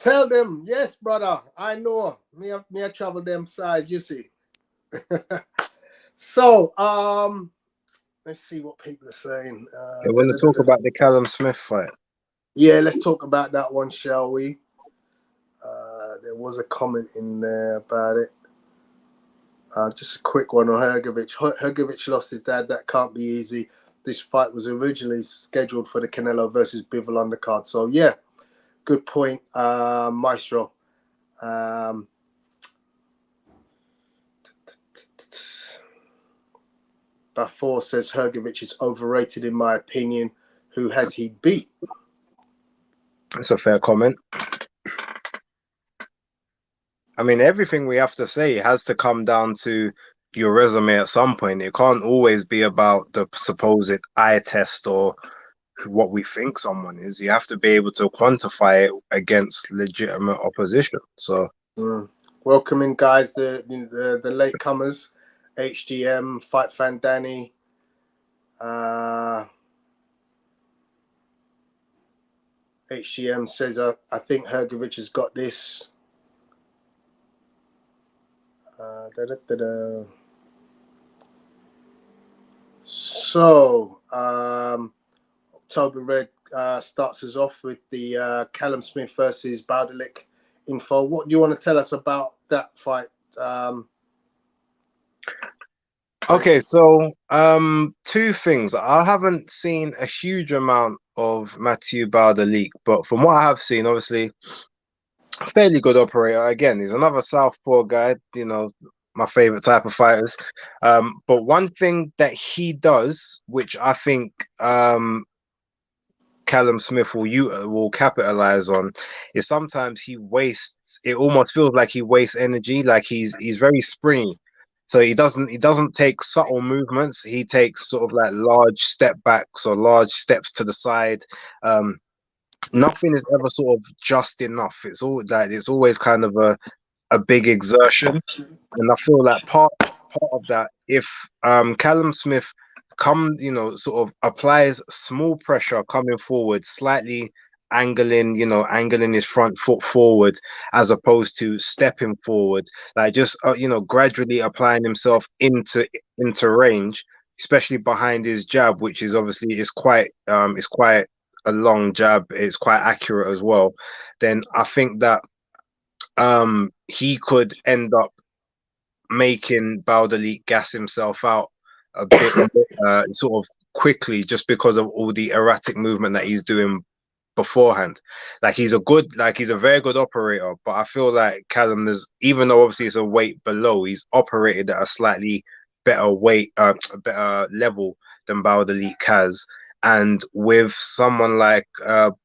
S2: Tell them, yes, brother, I know. Me I travel them size, you see. So, let's see what people are saying.
S1: They want to talk about the Callum Smith fight.
S2: Yeah, let's talk about that one, shall we? There was a comment in there about it. Just a quick one on Hrgovic. Hrgovic lost his dad. That can't be easy. This fight was originally scheduled for the Canelo versus Bivol undercard. So, yeah, good point, Maestro. Bafor says Hrgovic is overrated in my opinion. Who has he beat?
S1: That's a fair comment. I mean, everything we have to say has to come down to your resume at some point. It can't always be about the supposed eye test or what we think someone is. You have to be able to quantify it against legitimate opposition. So,
S2: welcoming guys, the latecomers, HDM, Fight Fan Danny. HDM says, I think Hrgovic has got this. So, October Red starts us off with the Callum Smith versus Bauderlique info. What do you want to tell us about that fight?
S1: Okay, so two things. I haven't seen a huge amount of Mathieu Bauderlique, but from what I have seen, obviously, fairly good operator. Again, he's another southpaw guy. You know, my favorite type of fighters. But one thing that he does, which I think Callum Smith will capitalize on, is sometimes he wastes. It almost feels like he wastes energy. Like he's very springy. So he doesn't take subtle movements. He takes sort of like large step backs or large steps to the side. Um, Nothing is ever sort of just enough. It's always kind of a big exertion, and I feel like part of that, if Callum Smith sort of applies small pressure coming forward, slightly angling his front foot forward as opposed to stepping forward, like just gradually applying himself into range, especially behind his jab, which is obviously is quite a long jab. It's quite accurate as well. Then I think that he could end up making Bauderlique gas himself out a bit sort of quickly, just because of all the erratic movement that he's doing beforehand. He's a very good operator, but I feel like Callum is, even though obviously it's a weight below, he's operated at a slightly better weight, a better level than Bauderlique has. And with someone like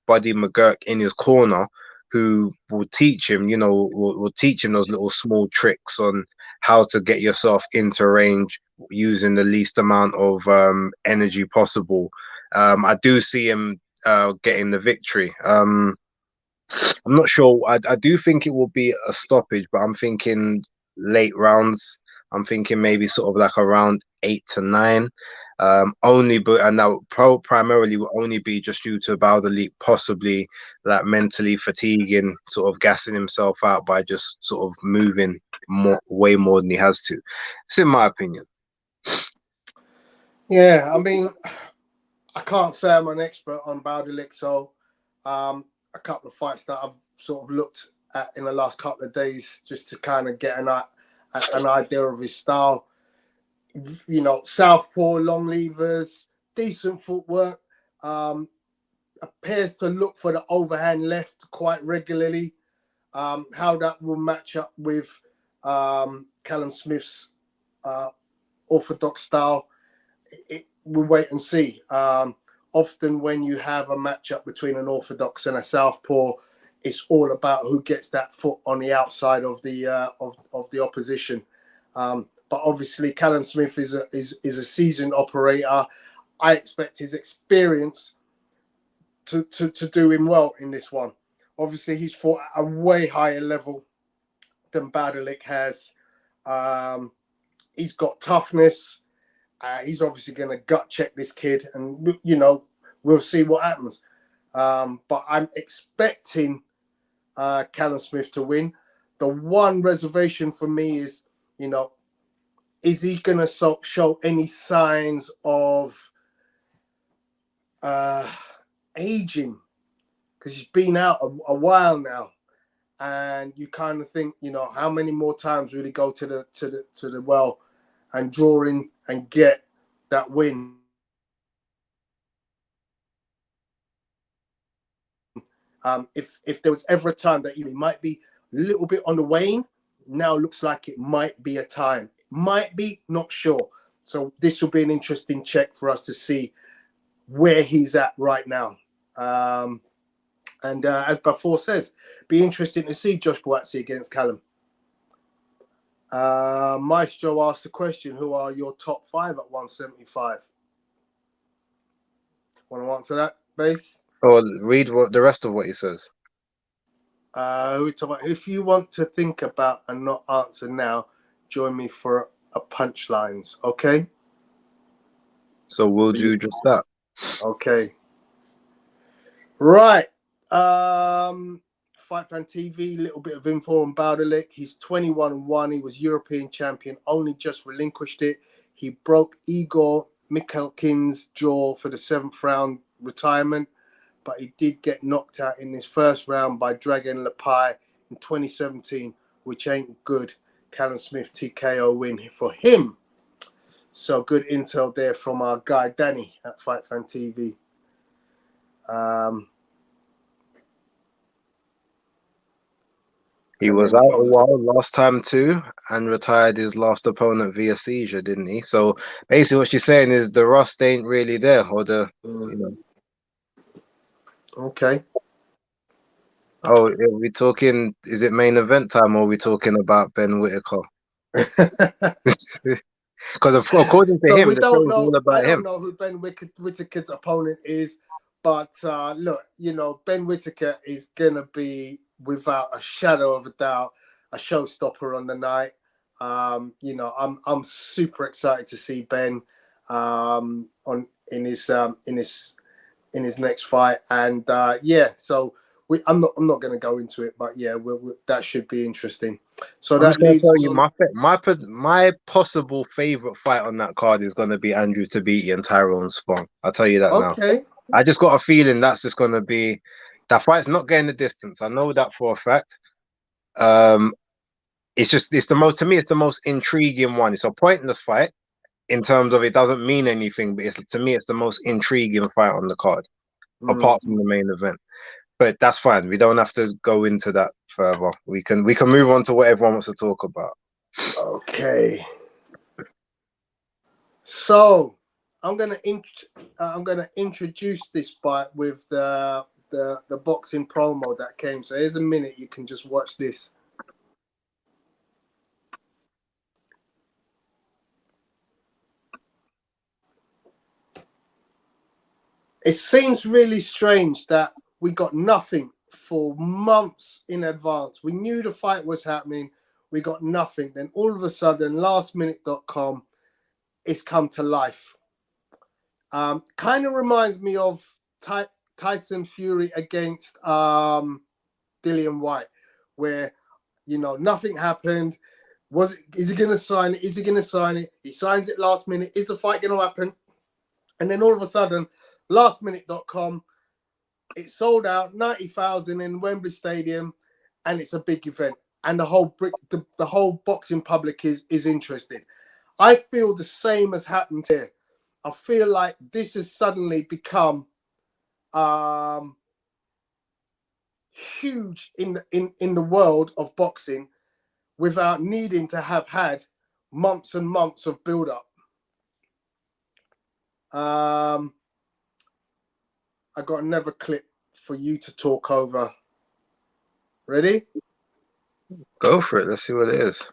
S1: Buddy McGurk in his corner, who will teach him, will teach him those little small tricks on how to get yourself into range using the least amount of energy possible. I do see him getting the victory. I'm not sure. I do think it will be a stoppage, but I'm thinking late rounds. I'm thinking maybe sort of like around 8 to 9. Only, but and that primarily will only be just due to Bauderlique possibly like mentally fatiguing, sort of gassing himself out by just sort of moving way more than he has to. It's in my opinion.
S2: Yeah, I mean, I can't say I'm an expert on Bauderlique, so a couple of fights that I've sort of looked at in the last couple of days just to kind of get an idea of his style. You know, southpaw, long levers, decent footwork. Appears to look for the overhand left quite regularly. How that will match up with Callum Smith's orthodox style, we'll wait and see. Often when you have a matchup between an orthodox and a southpaw, it's all about who gets that foot on the outside of the opposition. But obviously, Callum Smith is a seasoned operator. I expect his experience to do him well in this one. Obviously, he's fought at a way higher level than Bauderlique has. He's got toughness. He's obviously going to gut check this kid, and we'll see what happens. But I'm expecting Callum Smith to win. The one reservation for me is, is he going to show any signs of aging? Because he's been out a while now, and you kind of think, how many more times will he go to the well and draw in and get that win? If there was ever a time that he might be a little bit on the wane, now looks like it might be a time. Might be, not sure. So this will be an interesting check for us to see where he's at right now. And as before says, be interesting to see Josh Buatsi against Callum. Maestro asked the question, who are your top 5 at 175? Want to answer that, Base?
S1: Or read the rest of what he says.
S2: If you want to think about and not answer now, join me for a punchlines, okay?
S1: So we'll do just that.
S2: Okay. Right. Fight Fan TV, little bit of info on Bauderlique. He's 21-1. He was European champion, only just relinquished it. He broke Igor Mikhalkin's jaw for the 7th round retirement, but he did get knocked out in his first round by Dragan Lepai in 2017, which ain't good. Callum Smith TKO win for him. So good intel there from our guy Danny at Fight Fan TV.
S1: He
S2: and
S1: was
S2: then
S1: out a
S2: posed.
S1: while last time too, and retired his last opponent via seizure, didn't he? So basically, what she's saying is the rust ain't really there, or the you know.
S2: Okay.
S1: Oh, are we talking? Is it main event time, or are we talking about Ben Whitaker? Because according to
S2: So
S1: him,
S2: we
S1: the show
S2: don't
S1: is
S2: know.
S1: all
S2: I
S1: about
S2: don't
S1: him.
S2: know who Ben Whitaker's opponent is, but look, you know, Ben Whitaker is gonna be without a shadow of a doubt a showstopper on the night. You know, I'm super excited to see Ben on in his next fight, and yeah, so I'm not going to go into it, but yeah, that should be interesting. So
S1: I'm just
S2: that
S1: gonna
S2: leaves
S1: tell
S2: us
S1: you
S2: on.
S1: my possible favorite fight on that card is gonna be Andrew Tabiti and Tyrone Spong. I'll tell you that now.
S2: Okay.
S1: I just got a feeling that's just gonna be that fight's not getting the distance. I know that for a fact. Um, it's the most to me. It's the most intriguing one. It's a pointless fight in terms of it doesn't mean anything, but it's to me it's the most intriguing fight on the card apart from the main event. But that's fine. We don't have to go into that further. We can move on to what everyone wants to talk about.
S2: Okay. So I'm gonna introduce this fight with the boxing promo that came. So here's a minute. You can just watch this. It seems really strange that we got nothing for months in advance. We knew the fight was happening. We got nothing. Then all of a sudden, lastminute.com, it's come to life. Kind of reminds me of Tyson Fury against Dillian White, where, you know, nothing happened. Is he going to sign it? Is he going to sign it? He signs it last minute. Is the fight going to happen? And then all of a sudden, lastminute.com, it's sold out, 90,000 in Wembley Stadium, and it's a big event. And the whole boxing public is interested. I feel the same has happened here. I feel like this has suddenly become huge in the world of boxing without needing to have had months and months of build-up. I got another clip for you to talk over. Ready?
S1: Go for it. Let's see what it is.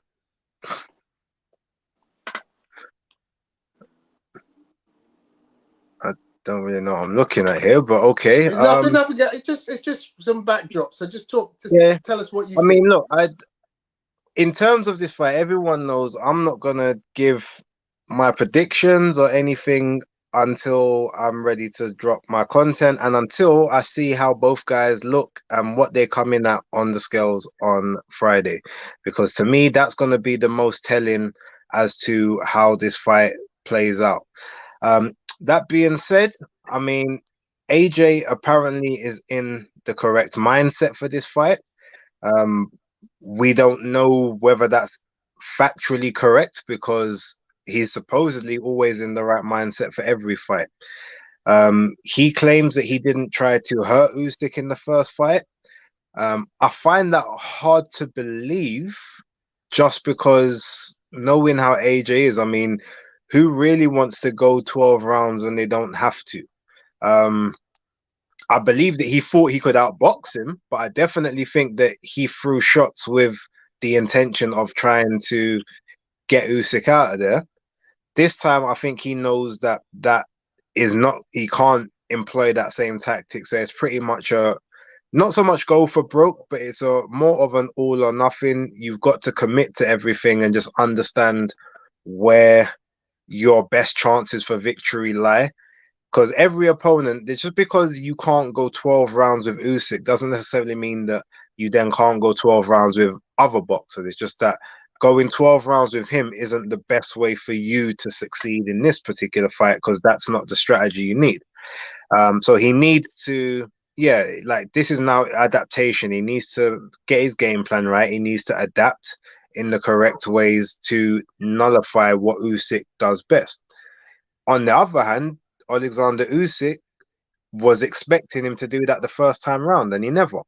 S1: I don't really know what I'm looking at here, but okay.
S2: There's nothing. It's just some backdrop. So just talk. Just
S1: Yeah.
S2: tell us what you
S1: I
S2: think.
S1: mean, look, in terms of this fight, everyone knows I'm not gonna give my predictions or anything until I'm ready to drop my content and until I see how both guys look and what they're coming at on the scales on Friday. Because to me, that's gonna be the most telling as to how this fight plays out. That being said, I mean, AJ apparently is in the correct mindset for this fight. Um, we don't know whether that's factually correct because he's supposedly always in the right mindset for every fight. He claims that he didn't try to hurt Usyk in the first fight. I find that hard to believe just because knowing how AJ is, I mean, who really wants to go 12 rounds when they don't have to? Um, I believe that he thought he could outbox him, but I definitely think that he threw shots with the intention of trying to get Usyk out of there. This time, I think he knows that is not, he can't employ that same tactic. So it's pretty much a not so much go for broke, but it's a more of an all or nothing. You've got to commit to everything and just understand where your best chances for victory lie. Because every opponent, just because you can't go 12 rounds with Usyk doesn't necessarily mean that you then can't go 12 rounds with other boxers. It's just that going 12 rounds with him isn't the best way for you to succeed in this particular fight because that's not the strategy you need. So he needs to, yeah, like this is now adaptation. He needs to get his game plan right. He needs to adapt in the correct ways to nullify what Usyk does best. On the other hand, Alexander Usyk was expecting him to do that the first time round, and he never.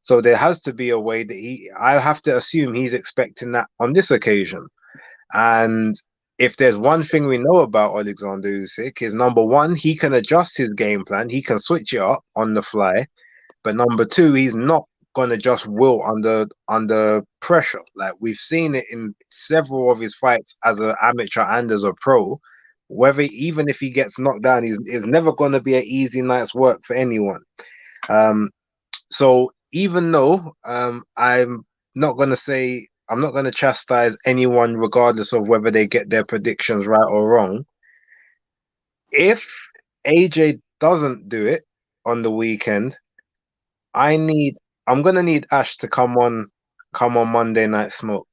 S1: So there has to be a way that I have to assume he's expecting that on this occasion. And if there's one thing we know about Alexander Usyk is number one, he can adjust his game plan. He can switch it up on the fly. But number two, he's not gonna just wilt under pressure. Like we've seen it in several of his fights as an amateur and as a pro. Whether even if he gets knocked down, is never gonna be an easy night's work for anyone. So even though I'm not gonna chastise anyone regardless of whether they get their predictions right or wrong. If AJ doesn't do it on the weekend, I'm gonna need Ash to come on Monday Night Smoke.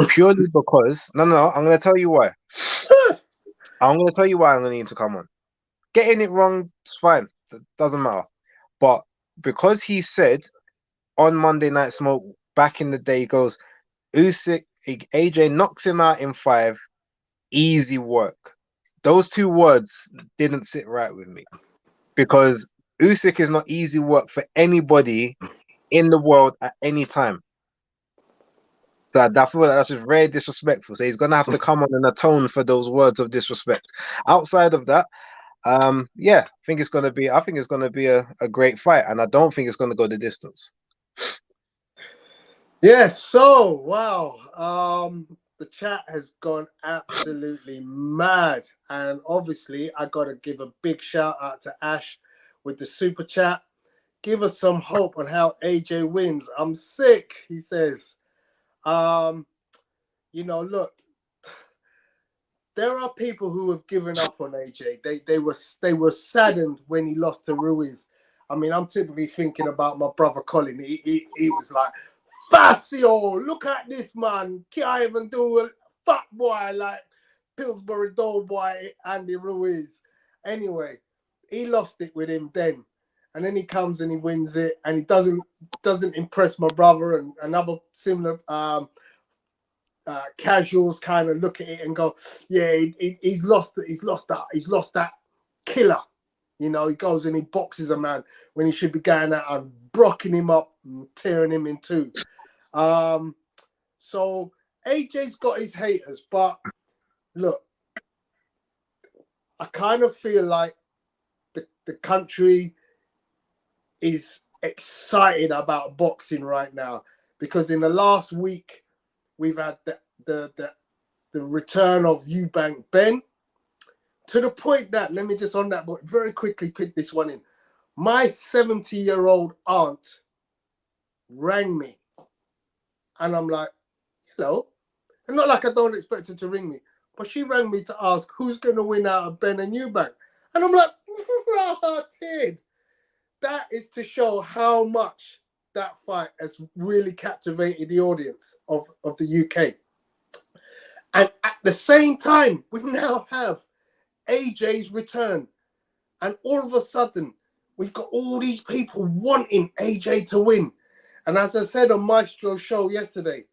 S1: Purely because no, I'm gonna tell you why. I'm gonna tell you why I'm gonna need him to come on. Getting it wrong is fine. It doesn't matter. But because he said on Monday Night Smoke back in the day, he goes, Usyk, AJ knocks him out in 5, easy work. Those two words didn't sit right with me because Usyk is not easy work for anybody in the world at any time. So I feel like that's just very disrespectful. So he's gonna have to come on and atone for those words of disrespect. Outside of that, yeah, I think it's gonna be a great fight, and I don't think it's gonna go the distance.
S2: Yes, so wow. The chat has gone absolutely mad. And obviously I gotta give a big shout out to Ash with the super chat. Give us some hope on how AJ wins. I'm sick, he says. You know, look, there are people who have given up on AJ. They were saddened when he lost to Ruiz. I mean, I'm typically thinking about my brother Colin. He was like, Facio, look at this man. Can't even do a fat boy like Pillsbury Doughboy Andy Ruiz. Anyway, he lost it with him then. And then he comes and he wins it, and he doesn't impress my brother and another similar casuals kind of look at it and go, yeah, he's lost that killer. You know, he goes and he boxes a man when he should be going out and brocking him up and tearing him in two. So AJ's got his haters, but look, I kind of feel like the country is excited about boxing right now because in the last week we've had the return of Eubank Ben to the point that, let me just on that but very quickly pick this one in. My 70-year-old aunt rang me and I'm like, hello, and not like I don't expect her to ring me, but she rang me to ask who's going to win out of Ben and Eubank, and I'm like, rotted. That is to show how much that fight has really captivated the audience of the UK. And at the same time, we now have AJ's return. And all of a sudden, we've got all these people wanting AJ to win. And as I said on Maestro's show yesterday,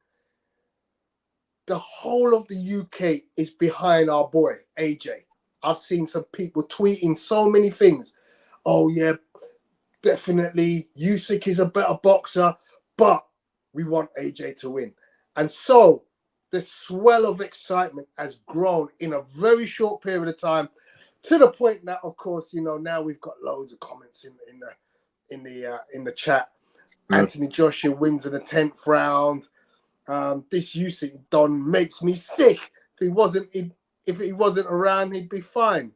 S2: the whole of the UK is behind our boy, AJ. I've seen some people tweeting so many things. Oh, yeah, definitely Usyk is a better boxer, but we want AJ to win. And so the swell of excitement has grown in a very short period of time to the point that, of course, you know, now we've got loads of comments in the chat. Anthony Joshua wins in the 10th round. This Usyk Don makes me sick. If he wasn't around, he'd be fine.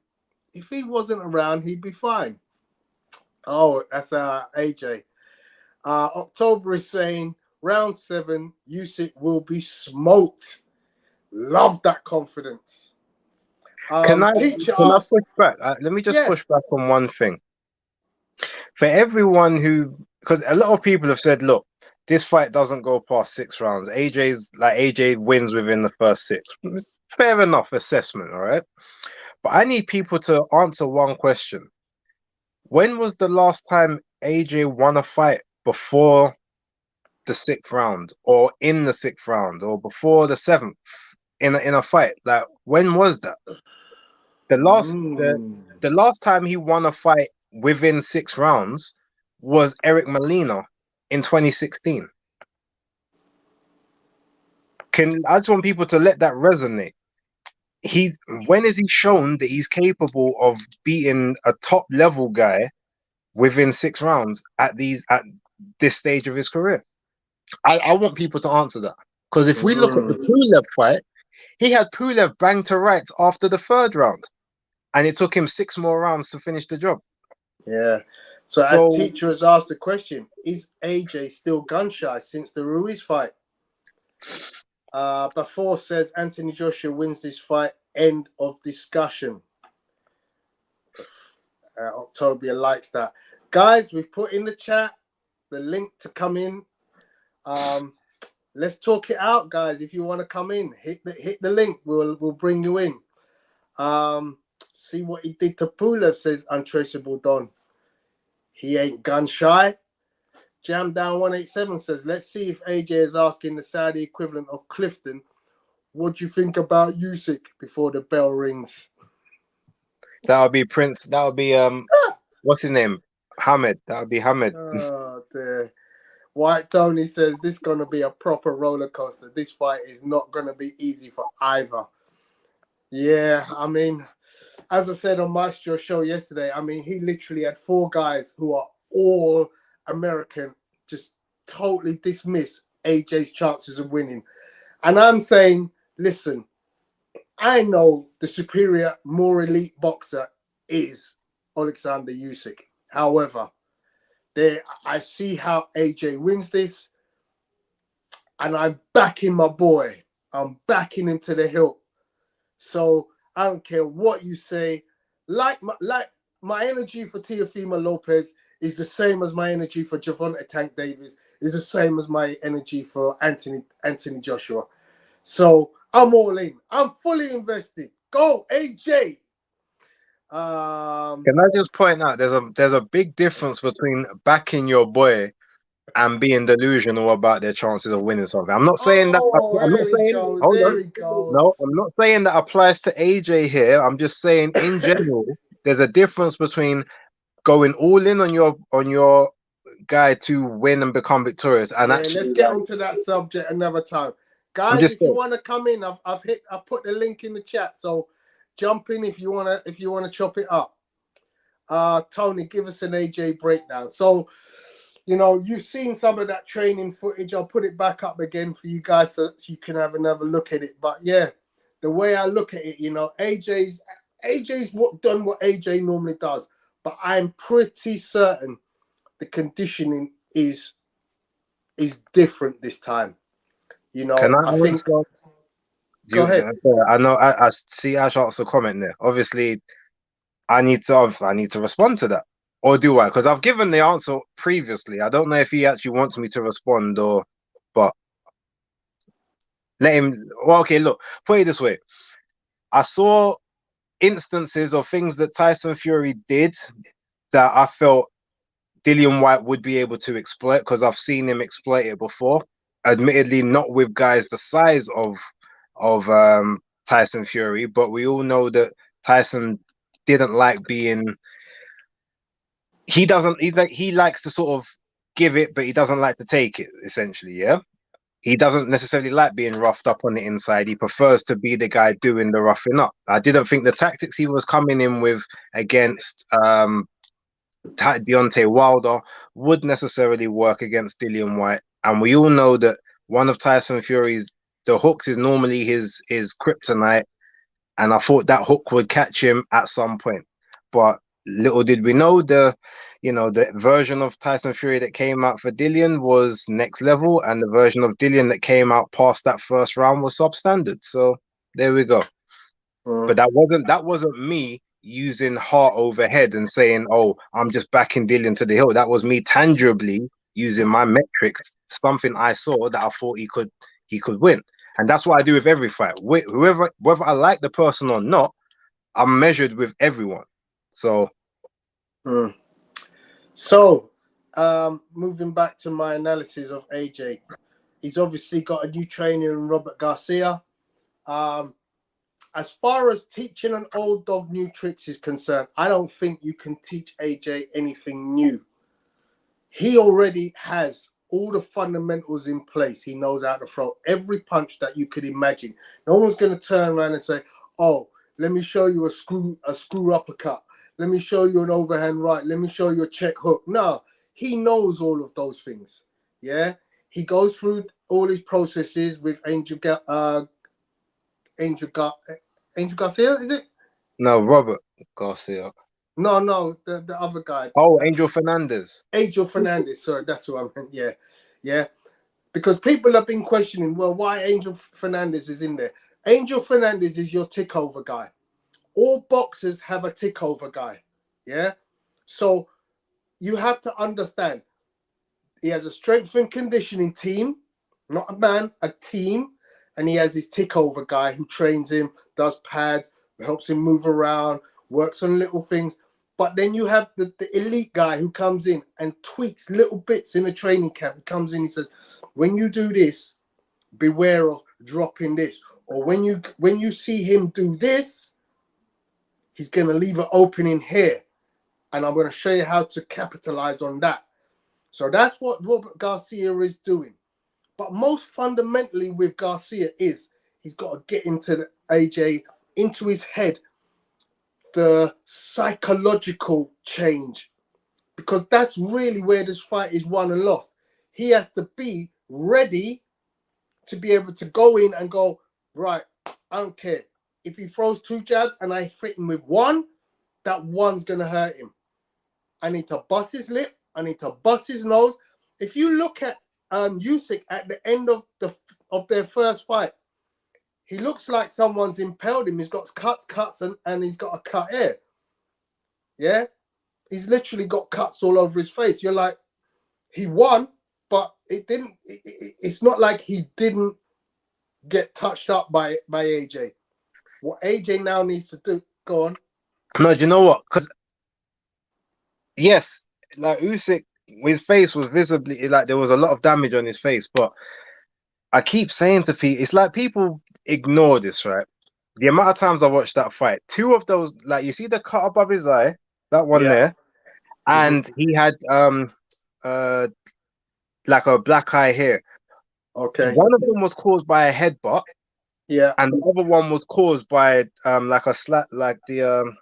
S2: If he wasn't around, he'd be fine. Oh, that's AJ. October is saying round 7, Usyk will be smoked. Love that confidence.
S1: Can I push back? Let me just push back on one thing. For everyone because a lot of people have said, look, this fight doesn't go past 6 rounds. AJ wins within the first 6. It's fair enough assessment, all right? But I need people to answer one question. When was the last time AJ won a fight before the 6th round, or in the 6th round, or before the 7th in a fight? Like, when was that? The last time he won a fight within 6 rounds was Eric Molina in 2016. I just want people to let that resonate. When is he shown that he's capable of beating a top level guy within 6 rounds at this stage of his career? I want people to answer that, because if we look at the Pulev fight, he had Pulev banged to rights after the 3rd round, and it took him 6 more rounds to finish the job.
S2: Yeah. So as teacher has asked the question, is AJ still gun shy since the Ruiz fight? Before says Anthony Joshua wins this fight. End of discussion. Octobia likes that. Guys, we've put in the chat the link to come in. Let's talk it out, guys. If you want to come in, hit the link. We'll bring you in. See what he did to Pulev, says Untraceable Don. He ain't gun shy. Jam Down 187 says, let's see if AJ is asking the Saudi equivalent of Clifton, what do you think about Usyk before the bell rings?
S1: That'll be Prince. That'll be what's his name? Hamed. That'll be Hamed.
S2: Oh dear. White Tony says this is gonna be a proper roller coaster. This fight is not gonna be easy for either. Yeah, I mean, as I said on Maestro show yesterday, I mean, he literally had 4 guys who are all American just totally dismiss AJ's chances of winning. And I'm saying, listen, I know the superior, more elite boxer is Alexander Usyk. However, I see how AJ wins this, and I'm backing my boy. I'm backing him to the hilt. So I don't care what you say. Like my energy for Teofimo Lopez is the same as my energy for Gervonta Tank Davis, is the same as my energy for Anthony Joshua. So I'm all in. I'm fully invested. Go, AJ.
S1: Can I just point out there's a big difference between backing your boy and being delusional about their chances of winning something. I'm not saying that. I'm not saying. Hold on. No, I'm not saying that applies to AJ here. I'm just saying in general, there's a difference between going all in on your guy to win and become victorious, and actually.
S2: Let's get onto that subject another time, guys. If you want to come in, I've put the link in the chat, so jump in if you wanna chop it up. Tony, give us an AJ breakdown. So, you know, you've seen some of that training footage. I'll put it back up again for you guys so you can have another look at it. But yeah, the way I look at it, you know, AJ's done what AJ normally does, but I'm pretty certain the conditioning is different this time. You know, I think. Go ahead.
S1: I know. I see Ash asked a comment there. Obviously, I need to respond to that, or do I? Because I've given the answer previously. I don't know if he actually wants me to respond but let him. Well, okay. Look, put it this way. I saw instances of things that Tyson Fury did that I felt Dillian White would be able to exploit, because I've seen him exploit it before. Admittedly, not with guys the size of Tyson Fury, but we all know that Tyson didn't like being. He likes to sort of give it, but he doesn't like to take it. Essentially, yeah. He doesn't necessarily like being roughed up on the inside. He prefers to be the guy doing the roughing up. I didn't think the tactics he was coming in with against Deontay Wilder would necessarily work against Dillian White. And we all know that one of Tyson Fury's hooks is normally his kryptonite, and I thought that hook would catch him at some point. But little did we know the version of Tyson Fury that came out for Dillian was next level, and the version of Dillian that came out past that first round was substandard. So there we go. But that wasn't me using heart over head and saying, "Oh, I'm just backing Dillian to the hill." That was me tangibly using my metrics, something I saw that I thought he could win. And that's what I do with every fight. Whether I like the person or not, I'm measured with everyone. So,
S2: moving back to my analysis of AJ, he's obviously got a new trainer in Robert Garcia. As far as teaching an old dog new tricks is concerned, I don't think you can teach AJ anything new. He already has all the fundamentals in place. He knows how to throw every punch that you could imagine. No one's going to turn around and say, "Oh, let me show you a screw uppercut. Let me show you an overhand right. Let me show you a check hook." No, he knows all of those things. Yeah, he goes through all his processes with Angel Garcia, is it?
S1: No, Robert Garcia.
S2: No, the other guy.
S1: Oh, Angel Fernandez.
S2: Angel Fernandez, sorry, that's who I meant. Yeah. Because people have been questioning, well, why Angel Fernandez is in there. Angel Fernandez is your tick over guy. All boxers have a tick over guy. Yeah. So you have to understand, he has a strength and conditioning team, not a man, a team. And he has his tick over guy who trains him, does pads, helps him move around, works on little things. But then you have the elite guy who comes in and tweaks little bits in a training camp. He comes in, he says, when you do this, beware of dropping this. Or when you see him do this, he's going to leave an opening here. And I'm going to show you how to capitalize on that. So that's what Robert Garcia is doing. But most fundamentally with Garcia is he's got to get into the AJ, into his head, the psychological change, because that's really where this fight is won and lost. He has to be ready to be able to go in and go, right, I don't care. If he throws 2 jabs and I hit him with 1, that 1's going to hurt him. I need to bust his lip. I need to bust his nose. If you look at Usyk at the end of their first fight, he looks like someone's impaled him. He's got cuts, and he's got a cut here. Yeah? He's literally got cuts all over his face. You're like, he won, but it's not like he didn't get touched up by AJ. What AJ now needs to do, go on.
S1: No, do you know what? Because, yes, like Usyk, his face was visibly, like there was a lot of damage on his face, but I keep saying to people, it's like people ignore this, right? The amount of times I watched that fight, 2 of those, like you see the cut above his eye, that one there, and he had like a black eye here.
S2: Okay.
S1: One of them was caused by a headbutt.
S2: Yeah.
S1: And the other one was caused by like a slap, like the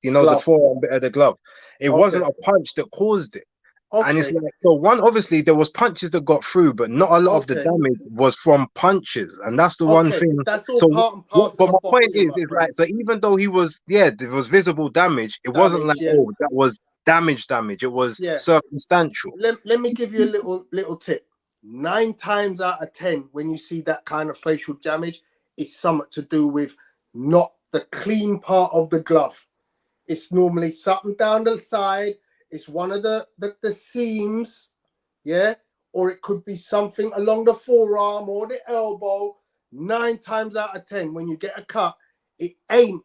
S2: glove.
S1: The forearm bit of the glove. It wasn't a punch that caused it.
S2: Okay.
S1: And it's like, so one, obviously there was punches that got through, but not a lot of the damage was from punches, and that's the one thing.
S2: That's all part and parcel.
S1: But my point is like, so even though he was, there was visible damage. It wasn't like, oh, that was damage. It was circumstantial.
S2: Let me give you a little tip. 9 times out of 10, when you see that kind of facial damage, it's something to do with not the clean part of the glove. It's normally something down the side. It's one of the seams, yeah? Or it could be something along the forearm or the elbow. 9 times out of 10, when you get a cut, it ain't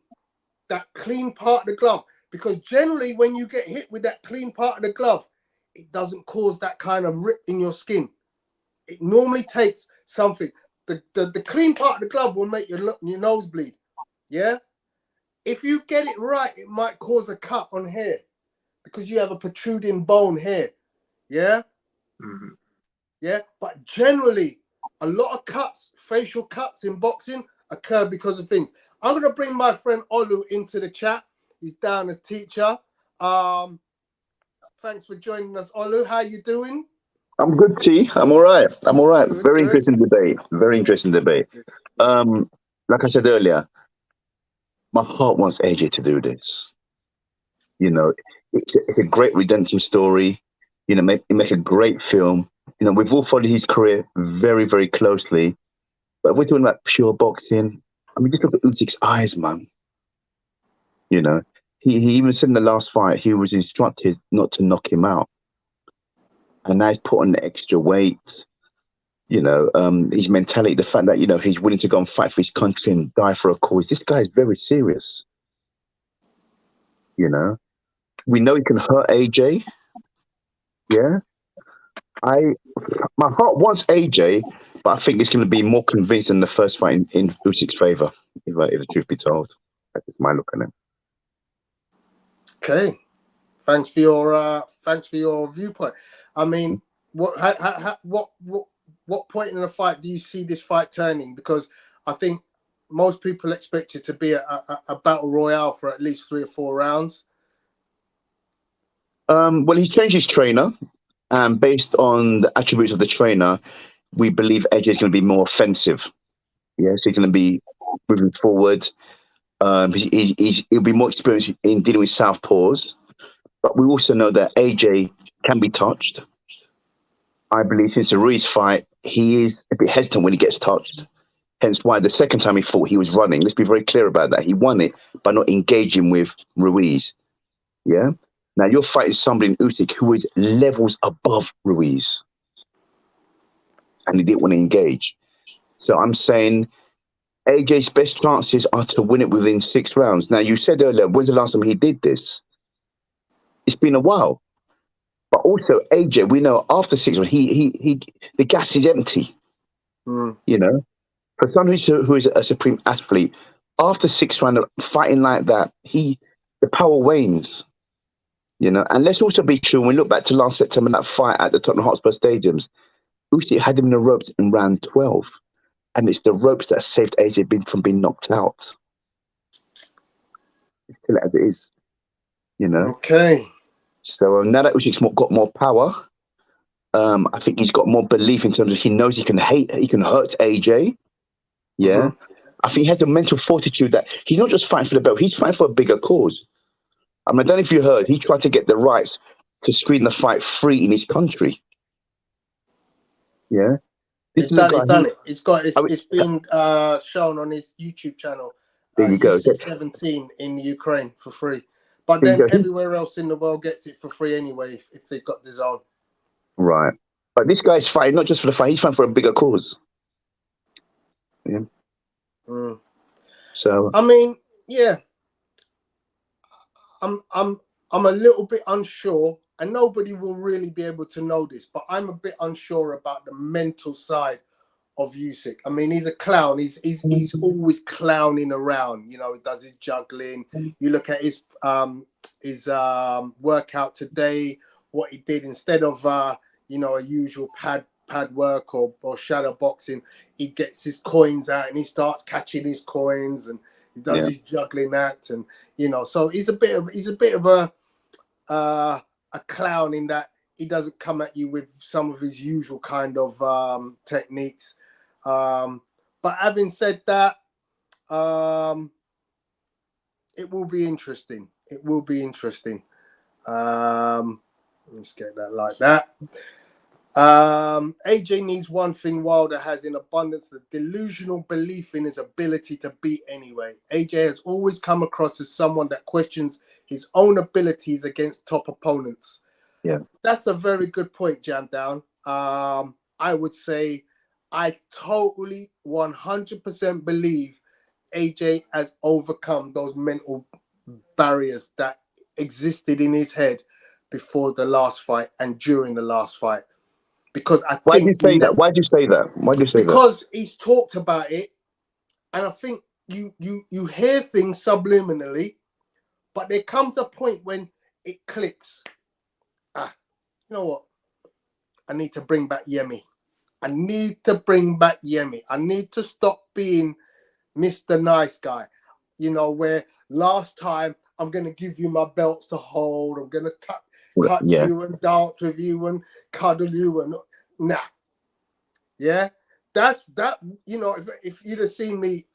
S2: that clean part of the glove. Because generally, when you get hit with that clean part of the glove, it doesn't cause that kind of rip in your skin. It normally takes something. The clean part of the glove will make your nose bleed, yeah? If you get it right, it might cause a cut on here because you have a protruding bone here, yeah?
S1: Mm-hmm.
S2: Yeah, but generally, a lot of cuts, facial cuts in boxing occur because of things. I'm going to bring my friend Olu into the chat. He's down as teacher. Thanks for joining us, Olu. How you doing?
S3: I'm good, T. I'm all right.
S2: Good,
S3: Very interesting debate. Very interesting debate. Like I said earlier, my heart wants AJ to do this. You know, it's a great redemption story. You know, make a great film. You know, we've all followed his career very, very closely. But if we're talking about pure boxing, I mean, just look at Usyk's eyes, man. You know, he even said in the last fight, he was instructed not to knock him out. And now he's put on the extra weight. You know, his mentality, the fact that, you know, he's willing to go and fight for his country and die for a cause. This guy is very serious. You know, we know he can hurt AJ. Yeah. My heart wants AJ, but I think it's going to be more convincing the first fight in Usyk's favor, if the truth be told. That's my look at it.
S2: Okay. Thanks for your viewpoint. I mean, what point in the fight do you see this fight turning? Because I think most people expect it to be a battle royale for at least 3 or 4 rounds.
S3: Well, he's changed his trainer, and based on the attributes of the trainer, we believe AJ is going to be more offensive. Yes, he's going to be moving forward. He'll be more experienced in dealing with southpaws. But we also know that AJ can be touched. I believe since the Ruiz fight, he is a bit hesitant when he gets touched. Hence why the second time he fought, he was running. Let's be very clear about that. He won it by not engaging with Ruiz. Yeah? Now, you're fighting somebody in Usyk who is levels above Ruiz. And he didn't want to engage. So I'm saying AJ's best chances are to win it within 6 rounds. Now, you said earlier, when's the last time he did this? It's been a while. But also, AJ, we know after 6 rounds, the gas is empty. You know? For someone who is a supreme athlete, after 6 rounds of fighting like that, the power wanes. You know, and let's also be true. When we look back to last September, that fight at the Tottenham Hotspur Stadiums, Usyk had him in the ropes in round 12, and it's the ropes that saved AJ from being knocked out. It's still as it is, you know.
S2: Okay.
S3: So now that Usyk's got more power, I think he's got more belief in terms of he knows he can hurt AJ. Yeah, I think he has the mental fortitude that he's not just fighting for the belt; he's fighting for a bigger cause. I mean, I don't know if you heard, he tried to get the rights to screen the fight free in his country. Yeah.
S2: He's done it. It's been shown on his YouTube channel.
S3: There you go.
S2: 17 in Ukraine for free. But then everywhere else in the world gets it for free anyway if they've got the zone.
S3: Right. But this guy's fighting not just for the fight, he's fighting for a bigger cause. Yeah. So
S2: I mean, yeah. I'm a little bit unsure, and nobody will really be able to know this, but I'm a bit unsure about the mental side of Usyk. I mean, he's a clown. He's always clowning around. You know, he does his juggling. You look at his workout today, what he did instead of a usual pad work or shadow boxing, he gets his coins out and he starts catching his coins and he does his juggling act, and so he's a bit of a clown in that he doesn't come at you with some of his usual kind of techniques. But having said that, it will be interesting. Let's get that like that. AJ needs one thing Wilder has in abundance: the delusional belief in his ability to beat anyway. AJ has always come across as someone that questions his own abilities against top opponents.
S3: Yeah,
S2: that's a very good point, Jam Down. I would say I totally 100% believe AJ has overcome those mental barriers that existed in his head before the last fight and during the last fight. Because I think
S3: Why do you say that?
S2: Because he's talked about it, and I think you hear things subliminally, but there comes a point when it clicks. You know what? I need to bring back Yemi. I need to stop being Mr. Nice Guy. Where last time I'm going to give you my belts to hold. I'm going to touch you and dance with you and cuddle you and nah. Yeah, that's that. If you'd have seen me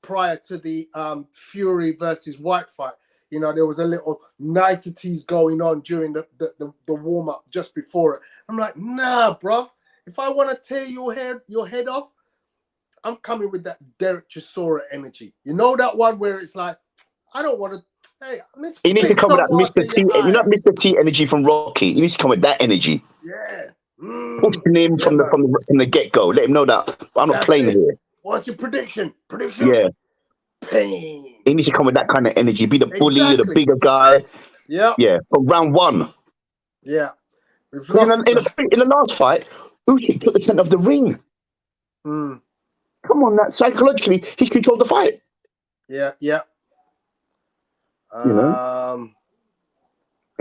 S2: prior to the Fury versus White fight, there was a little niceties going on during the warm up just before it. I'm like, nah, bruv. If I want to tear your head off, I'm coming with that Derek Chisora energy. You know that one where it's like, I don't want to. Hey,
S3: you need to come with that Mr. T. You're not Mr. T energy from Rocky. You need to come with that energy.
S2: Yeah.
S3: Pushing him from the get go. Let him know that I'm not playing here.
S2: What's your prediction?
S3: Yeah.
S2: Pain.
S3: He needs to come with that kind of energy. Be the bully, the bigger guy.
S2: Yeah.
S3: Yeah. From round one.
S2: Yeah.
S3: In the last fight, Usyk took the center of the ring. Come on, that psychologically, he's controlled the fight.
S2: Yeah.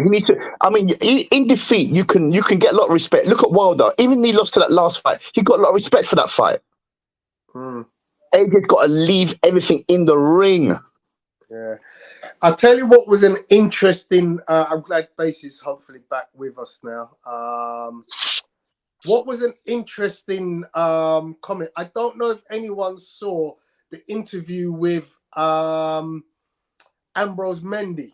S3: He needs to. I mean, in defeat, you can get a lot of respect. Look at Wilder. Even he lost to that last fight, he got a lot of respect for that fight. AJ's got to leave everything in the ring.
S2: Yeah. I'll tell you what was an interesting. I'm glad Base is hopefully back with us now. What was an interesting comment? I don't know if anyone saw the interview with Ambrose Mendy.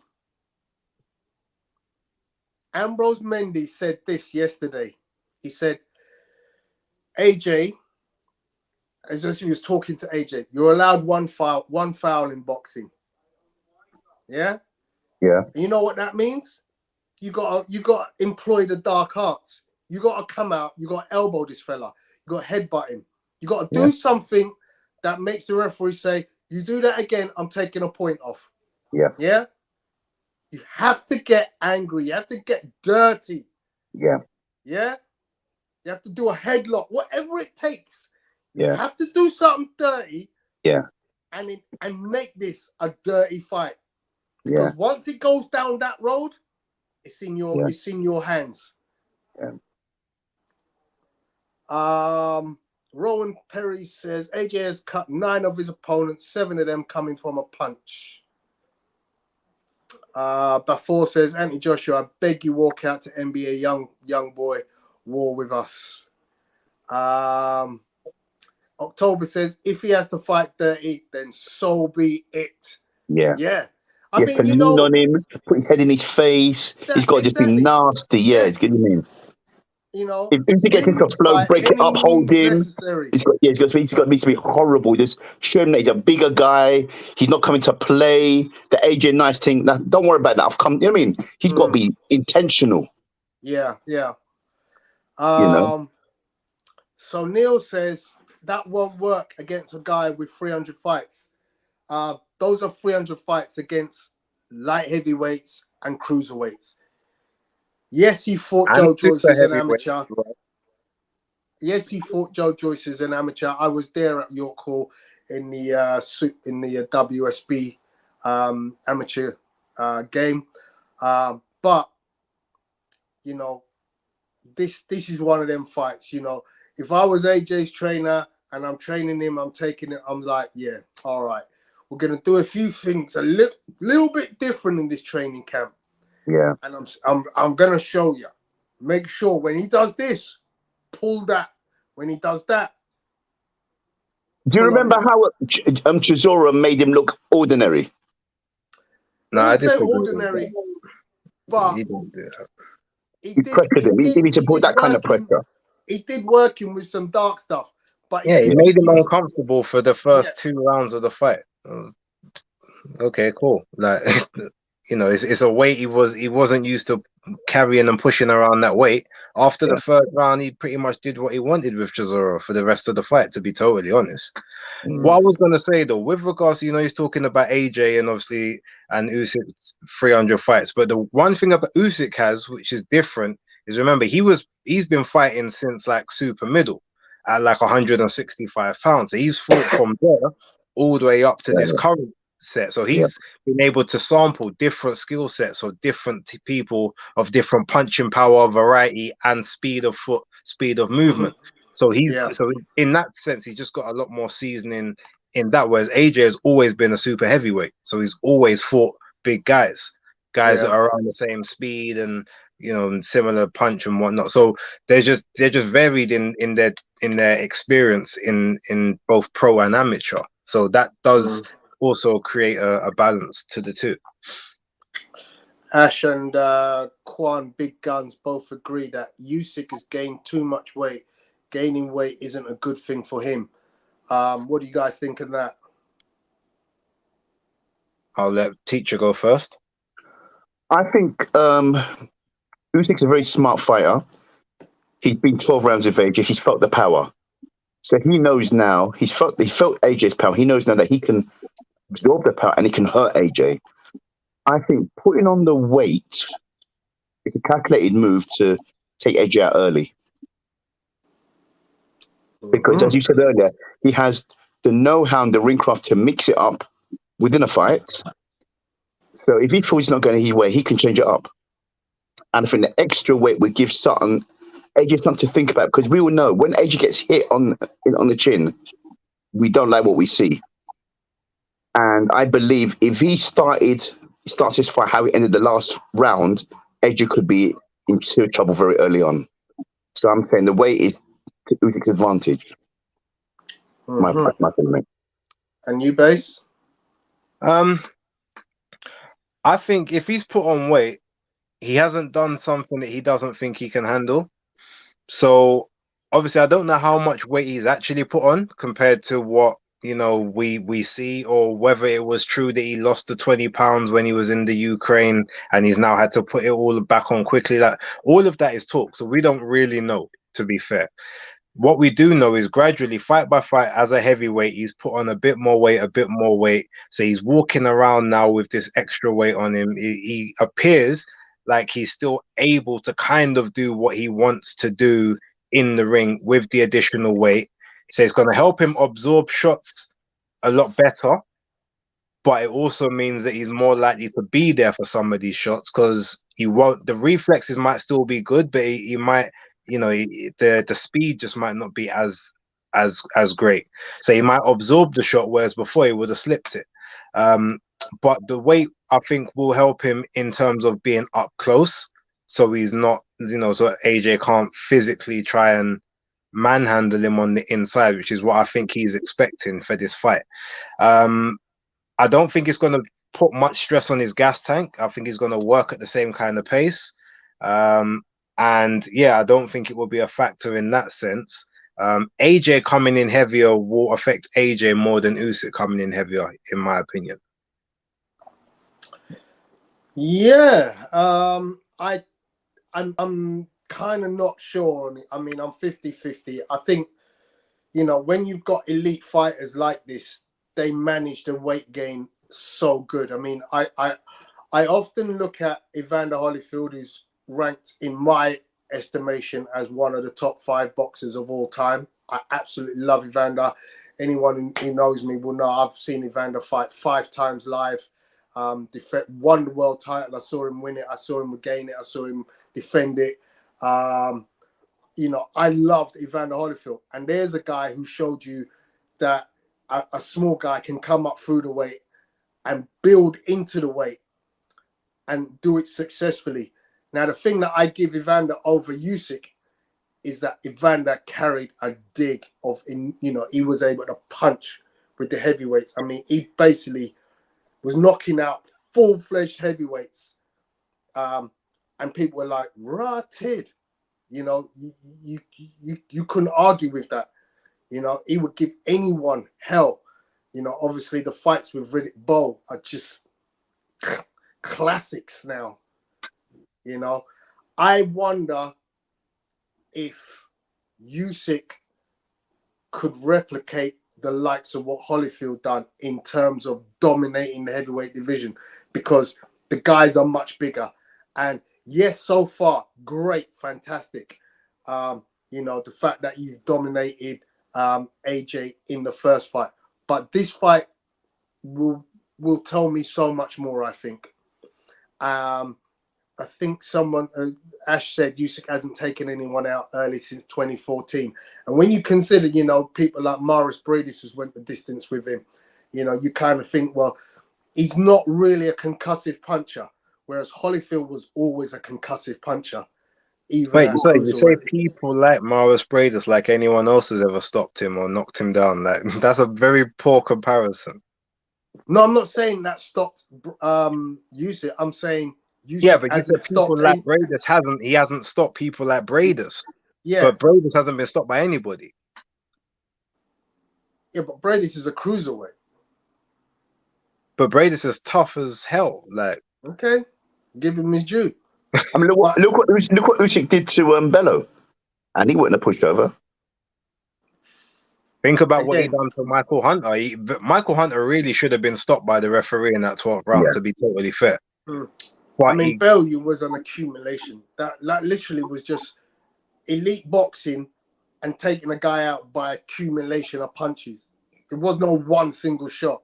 S2: Ambrose Mendy said this yesterday. He said, AJ, as if he was talking to AJ, you're allowed one foul in boxing. Yeah?
S3: Yeah.
S2: And you know what that means? You got to employ the dark arts. You got to come out. You got to elbow this fella. You got to headbutt him. You got to do something that makes the referee say, you do that again, I'm taking a point off.
S3: Yeah.
S2: Yeah? You have to get angry. You have to get dirty.
S3: Yeah.
S2: Yeah? You have to do a headlock, whatever it takes. You
S3: Yeah.
S2: have to do something dirty.
S3: Yeah.
S2: And make this a dirty fight.
S3: Yeah.
S2: Because once it goes down that road, it's in your hands.
S3: Yeah.
S2: Rowan Perry says AJ has cut 9 of his opponents, 7 of them coming from a punch. Bafor says, Anthony Joshua, I beg you walk out to NBA young boy war with us. October says, if he has to fight dirty, then so be it.
S3: Yeah.
S2: Yeah.
S3: I mean, you know, lean on him, put his head in his face. He's got to just be nasty. Yeah, it's good to him.
S2: You know,
S3: if he gets into a flow, break it up, hold him. He's got to be horrible. Just show him that he's a bigger guy. He's not coming to play. The AJ Nice thing. Don't worry about that. I've come. You know what I mean? He's got to be intentional.
S2: Yeah.
S3: You know.
S2: So Neil says that won't work against a guy with 300 fights. Those are 300 fights against light heavyweights and cruiserweights. Yes, he fought Joe Joyce as an amateur. Yes, he fought Joe Joyce as an amateur. I was there at York Hall in the WSB amateur game. But you know, this is one of them fights. You know, if I was AJ's trainer and I'm training him, I'm taking it. I'm like, yeah, all right. We're gonna do a few things a little bit different in this training camp.
S3: Yeah.
S2: And I'm gonna show you. Make sure when he does this, pull that. When he does that.
S3: Do you remember how Chisora made him look ordinary?
S1: No, I didn't say
S2: ordinary. But
S1: he didn't do that.
S3: He pressured him. He needs to put that kind of pressure.
S2: He did work him with some dark stuff. But
S1: he made him uncomfortable for the first 2 rounds of the fight. Okay, cool. Like, you know, it's a weight he wasn't used to carrying and pushing around that weight. After the 3rd round, he pretty much did what he wanted with Chisora for the rest of the fight, to be totally honest. What I was going to say, though, with regards to, you know, he's talking about AJ and obviously and Usyk 300 fights, but the one thing about Usyk has, which is different, is remember, he's been fighting since like super middle at like 165 pounds. So he's fought from there all the way up to this current set. So he's been able to sample different skill sets of different people of different punching power, variety, and speed of foot, speed of movement. So so in that sense, he's just got a lot more seasoning in that. Whereas AJ has always been a super heavyweight, so he's always fought big guys that are around the same speed and, you know, similar punch and whatnot. So they're just varied in their experience in both pro and amateur. So that does also create a balance to the two.
S2: Ash and Kwan, big guns, both agree that Usyk has gained too much weight. Gaining weight isn't a good thing for him. What do you guys think of that?
S1: I'll let Teacher go first.
S3: I think Usyk's a very smart fighter. He's been 12 rounds with AJ. He's felt the power. So he knows now, he felt AJ's power. He knows now that he can absorb the power and he can hurt AJ. I think putting on the weight is a calculated move to take AJ out early. Because as you said earlier, he has the know-how and the ring craft to mix it up within a fight. So if he feels he's not going his way, he can change it up. And I think the extra weight would give AJ something to think about, because we all know when AJ gets hit on the chin, we don't like what we see. And I believe if he starts this fight how he ended the last round, AJ could be in serious trouble very early on. So I'm saying the weight is to Usyk's advantage. My opinion.
S2: And you, Base?
S1: I think if he's put on weight, he hasn't done something that he doesn't think he can handle. So obviously, I don't know how much weight he's actually put on compared to what we see, or whether it was true that he lost the 20 pounds when he was in the Ukraine and he's now had to put it all back on quickly. Like, all of that is talk, so we don't really know, to be fair. What we do know is gradually, fight by fight, as a heavyweight, he's put on a bit more weight. So he's walking around now with this extra weight on him. He appears like he's still able to kind of do what he wants to do in the ring with the additional weight. So it's going to help him absorb shots a lot better, but it also means that he's more likely to be there for some of these shots, because the reflexes might still be good, but he might, the speed just might not be as great. So he might absorb the shot, whereas before he would have slipped it. But the weight, I think, will help him in terms of being up close, so he's not, so AJ can't physically try and manhandle him on the inside, which is what I think he's expecting for this fight. I don't think it's going to put much stress on his gas tank. I think he's going to work at the same kind of pace. And yeah, I don't think it will be a factor in that sense. AJ coming in heavier will affect AJ more than Usyk coming in heavier, in my opinion.
S2: Yeah, I'm kind of not sure on it. I mean, I'm 50-50. I think, when you've got elite fighters like this, they manage the weight gain so good. I mean, I often look at Evander Holyfield, who's ranked, in my estimation, as one of the top 5 boxers of all time. I absolutely love Evander. Anyone who knows me will know I've seen Evander fight 5 times live. Won the world title. I saw him win it. I saw him regain it. I saw him defend it. I loved Evander Holyfield. And there's a guy who showed you that a small guy can come up through the weight and build into the weight and do it successfully. Now, the thing that I give Evander over Usyk is that Evander carried a dig he was able to punch with the heavyweights. I mean, he basically was knocking out full-fledged heavyweights. And people were like, rotted. You couldn't argue with that. He would give anyone hell. Obviously the fights with Riddick Bowe are just classics now. I wonder if Usyk could replicate the likes of what Holyfield done in terms of dominating the heavyweight division, because the guys are much bigger. And yes, so far, great, fantastic. The fact that you've dominated AJ in the first fight, but this fight will tell me so much more, I think. I think someone, Ash said, Usyk hasn't taken anyone out early since 2014. And when you consider, people like Maurice Bradis has went the distance with him, you kind of think, well, he's not really a concussive puncher, whereas Holyfield was always a concussive puncher.
S1: Wait, you say people like Maurice Bradis like anyone else has ever stopped him or knocked him down? Like, that's a very poor comparison.
S2: No, I'm not saying that stopped Usyk. I'm saying Usyk,
S1: yeah, but you said people like Bradis hasn't stopped people like Bradis. Yeah, but Bradis hasn't been stopped by anybody.
S2: Yeah, but Bradis is a cruiserweight.
S1: But Bradis is tough as hell. Like,
S2: okay, give him his due.
S3: I mean, look what Usyk did to Bello, and he wasn't a pushover.
S1: Think about what he done to Michael Hunter. Michael Hunter really should have been stopped by the referee in that 12th round, to be totally fair.
S2: But I mean, Bellew was an accumulation. That literally was just elite boxing and taking a guy out by accumulation of punches. It was no one single shot.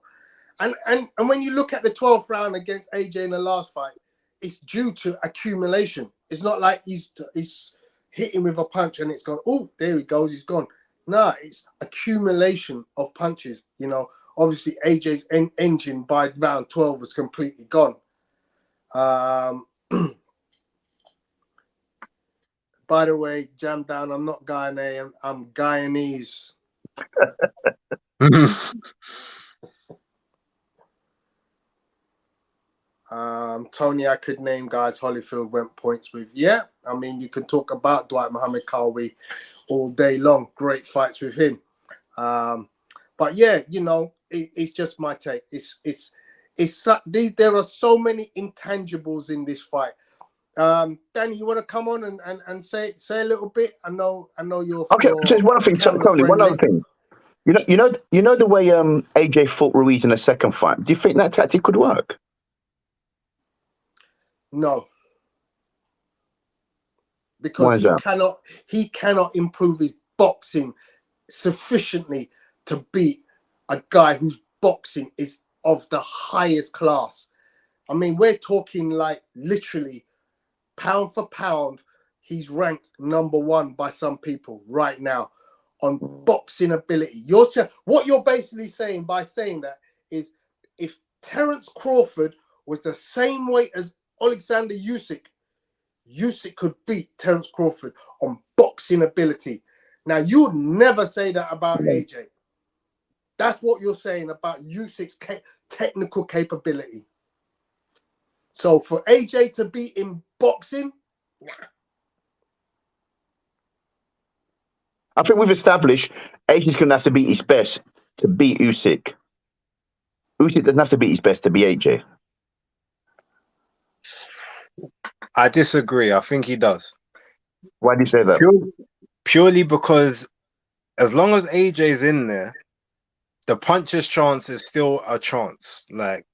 S2: And when you look at the 12th round against AJ in the last fight, it's due to accumulation. It's not like he's hitting with a punch and it's gone. Oh, there he goes, he's gone. No, it's accumulation of punches. You know, obviously AJ's engine by round 12 was completely gone. By the way, Jam Down, I'm not Guyanese, I'm Guyanese. Tony, I could name guys Holyfield went points with. Yeah, I mean, you can talk about Dwight Muhammad Calwi all day long. Great fights with him. But yeah, you know, it's just my take. There are so many intangibles in this fight. Danny, you want to come on and say a little bit? I know you're
S3: okay. Just one thing, Tony. One other thing. You know the way AJ fought Ruiz in the second fight. Do you think that tactic could work?
S2: No, because he cannot improve his boxing sufficiently to beat a guy whose boxing is of the highest class. I mean, we're talking like literally pound for pound, he's ranked #1 by some people right now on boxing ability. What you're basically saying by saying that is, if Terence Crawford was the same weight as Alexander Usyk could beat Terence Crawford on boxing ability. Now, you would never say that about AJ. That's what you're saying about Usyk's technical capability. So for AJ to beat in boxing, nah.
S3: I think we've established AJ's going to have to beat his best to beat Usyk. Usyk doesn't have to beat his best to beat AJ.
S1: I disagree. I think he does.
S3: Why do you say that?
S1: Purely because as long as AJ's in there, the puncher's chance is still a chance. Like,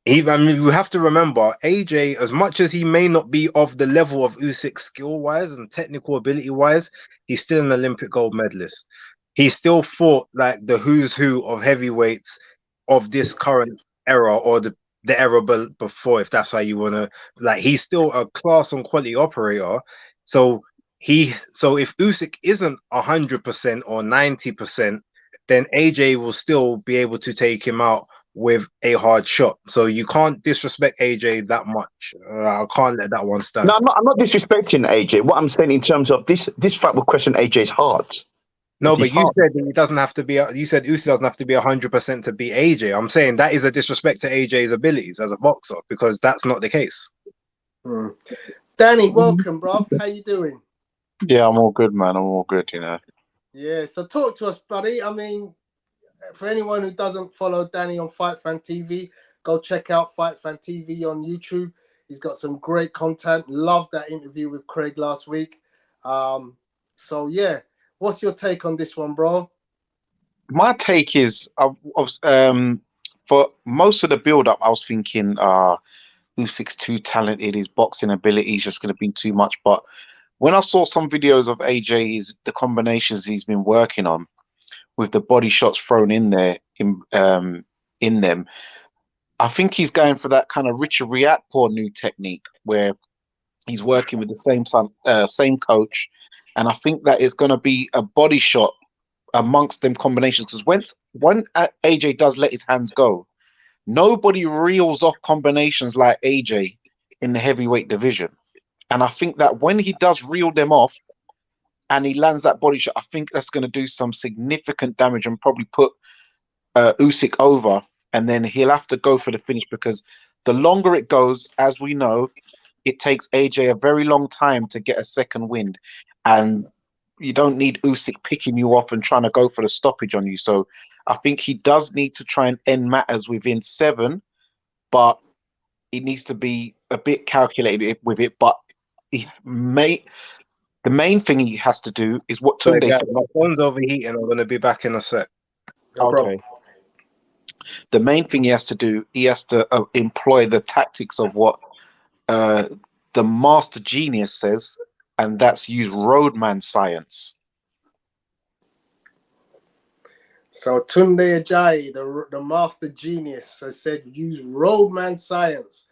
S1: I mean, we have to remember, AJ, as much as he may not be of the level of Usyk skill-wise and technical ability-wise, he's still an Olympic gold medalist. He still fought like the who's who of heavyweights of this current era, or the era before, if that's how you want to, like, he's still a class and quality operator. So if Usyk isn't 100% or 90%, then AJ will still be able to take him out with a hard shot. So you can't disrespect AJ that much. I can't let that one stand.
S3: No, I'm not disrespecting AJ. What I'm saying in terms of this fight will question AJ's heart.
S1: No, but you said he doesn't have to be. You said Usyk doesn't have to be 100% to beat AJ. I'm saying that is a disrespect to AJ's abilities as a boxer, because that's not the case.
S2: Danny, welcome, bro. How you doing?
S4: Yeah, I'm all good, man. I'm all good, you know.
S2: Yeah, so talk to us, buddy. I mean, for anyone who doesn't follow Danny on Fight Fan TV, go check out Fight Fan TV on YouTube. He's got some great content. Love that interview with Craig last week. So yeah, what's your take on this one, bro?
S4: My take is, for most of the build-up, I was thinking Usyk's too talented. His boxing ability is just going to be too much. But when I saw some videos of AJ's, the combinations he's been working on, with the body shots thrown in there, in them, I think he's going for that kind of Richard Riakporhe new technique, where he's working with the same coach, and I think that is going to be a body shot amongst them combinations. Because when AJ does let his hands go, nobody reels off combinations like AJ in the heavyweight division, and I think that when he does reel them off, and he lands that body shot, I think that's going to do some significant damage and probably put Usyk over, and then he'll have to go for the finish, because the longer it goes, as we know, it takes AJ a very long time to get a second wind, and you don't need Usyk picking you up and trying to go for the stoppage on you. So I think he does need to try and end matters within 7, but he needs to be a bit calculated with it. But the main thing he has to do is what Tunde said.
S1: My phone's overheating. I'm going to be back in a sec.
S4: Okay. The main thing he has to do, he has to employ the tactics of what the master genius says, and that's use roadman science.
S2: So Tunde Ajayi, the master genius, has said use roadman science.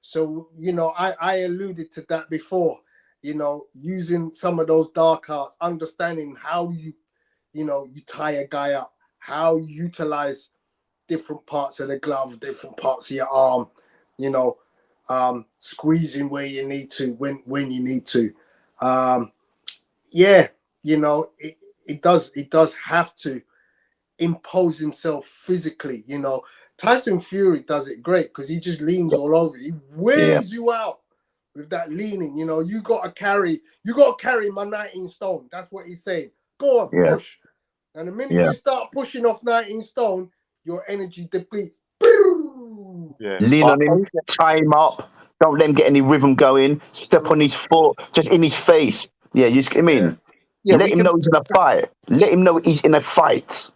S2: So, you know, I alluded to that before, you know, using some of those dark arts, understanding how you tie a guy up, how you utilize different parts of the glove, different parts of your arm, you know, squeezing where you need to, when you need to. Yeah, you know, it does have to impose himself physically, you know. Tyson Fury does it great because he just leans all over. He wears you out with that leaning, you know. You gotta carry my 19 stone. That's what he's saying. Go on, push. And the minute you start pushing off 19 stone, your energy depletes.
S4: Yeah.
S3: Lean on him, tie him up, don't let him get any rhythm going, step on his foot, just in his face. Yeah, you I mean, let him know he's in a fight. Let him know he's in a fight.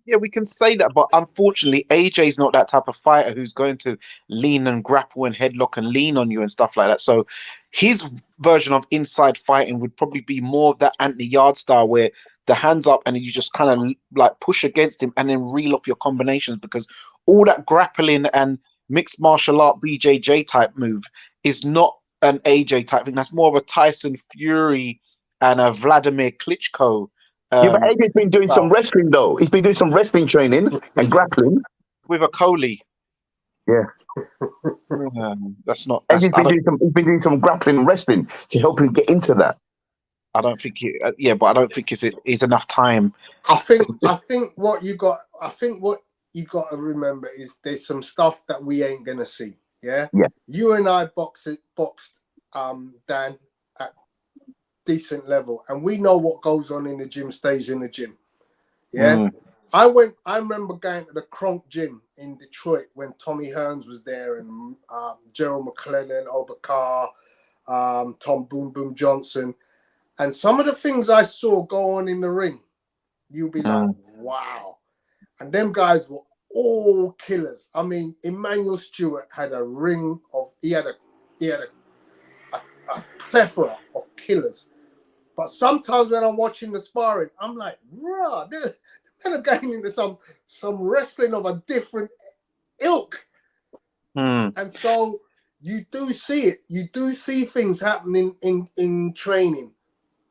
S4: Yeah, we can say that, but unfortunately, AJ's not that type of fighter who's going to lean and grapple and headlock and lean on you and stuff like that. So his version of inside fighting would probably be more of that Anthony Yard style where the hands up and you just kind of like push against him and then reel off your combinations, because all that grappling and mixed martial art BJJ type move is not an AJ type thing. That's more of a Tyson Fury and a Vladimir Klitschko.
S3: Yeah, but AJ's been doing some wrestling though. He's been doing some wrestling training and grappling
S4: with a Coley.
S3: Yeah,
S4: that's not.
S3: AJ's been doing some grappling and wrestling to help him get into that.
S4: I don't think but I don't think it's enough time.
S2: I think what you got to remember is there's some stuff that we ain't gonna see. Yeah. You and I boxed Dan at decent level, and we know what goes on in the gym stays in the gym. Yeah. I remember going to the Kronk gym in Detroit when Tommy Hearns was there, and Gerald McClellan, Obakar, Tom Boom Boom Johnson. And some of the things I saw go on in the ring, you'll be like, wow. And them guys were all killers. I mean, Emmanuel Stewart had a ring of, he had a plethora of killers. But sometimes when I'm watching the sparring, I'm like, bruh, they're going into some wrestling of a different ilk. And so you do see it. You do see things happening in training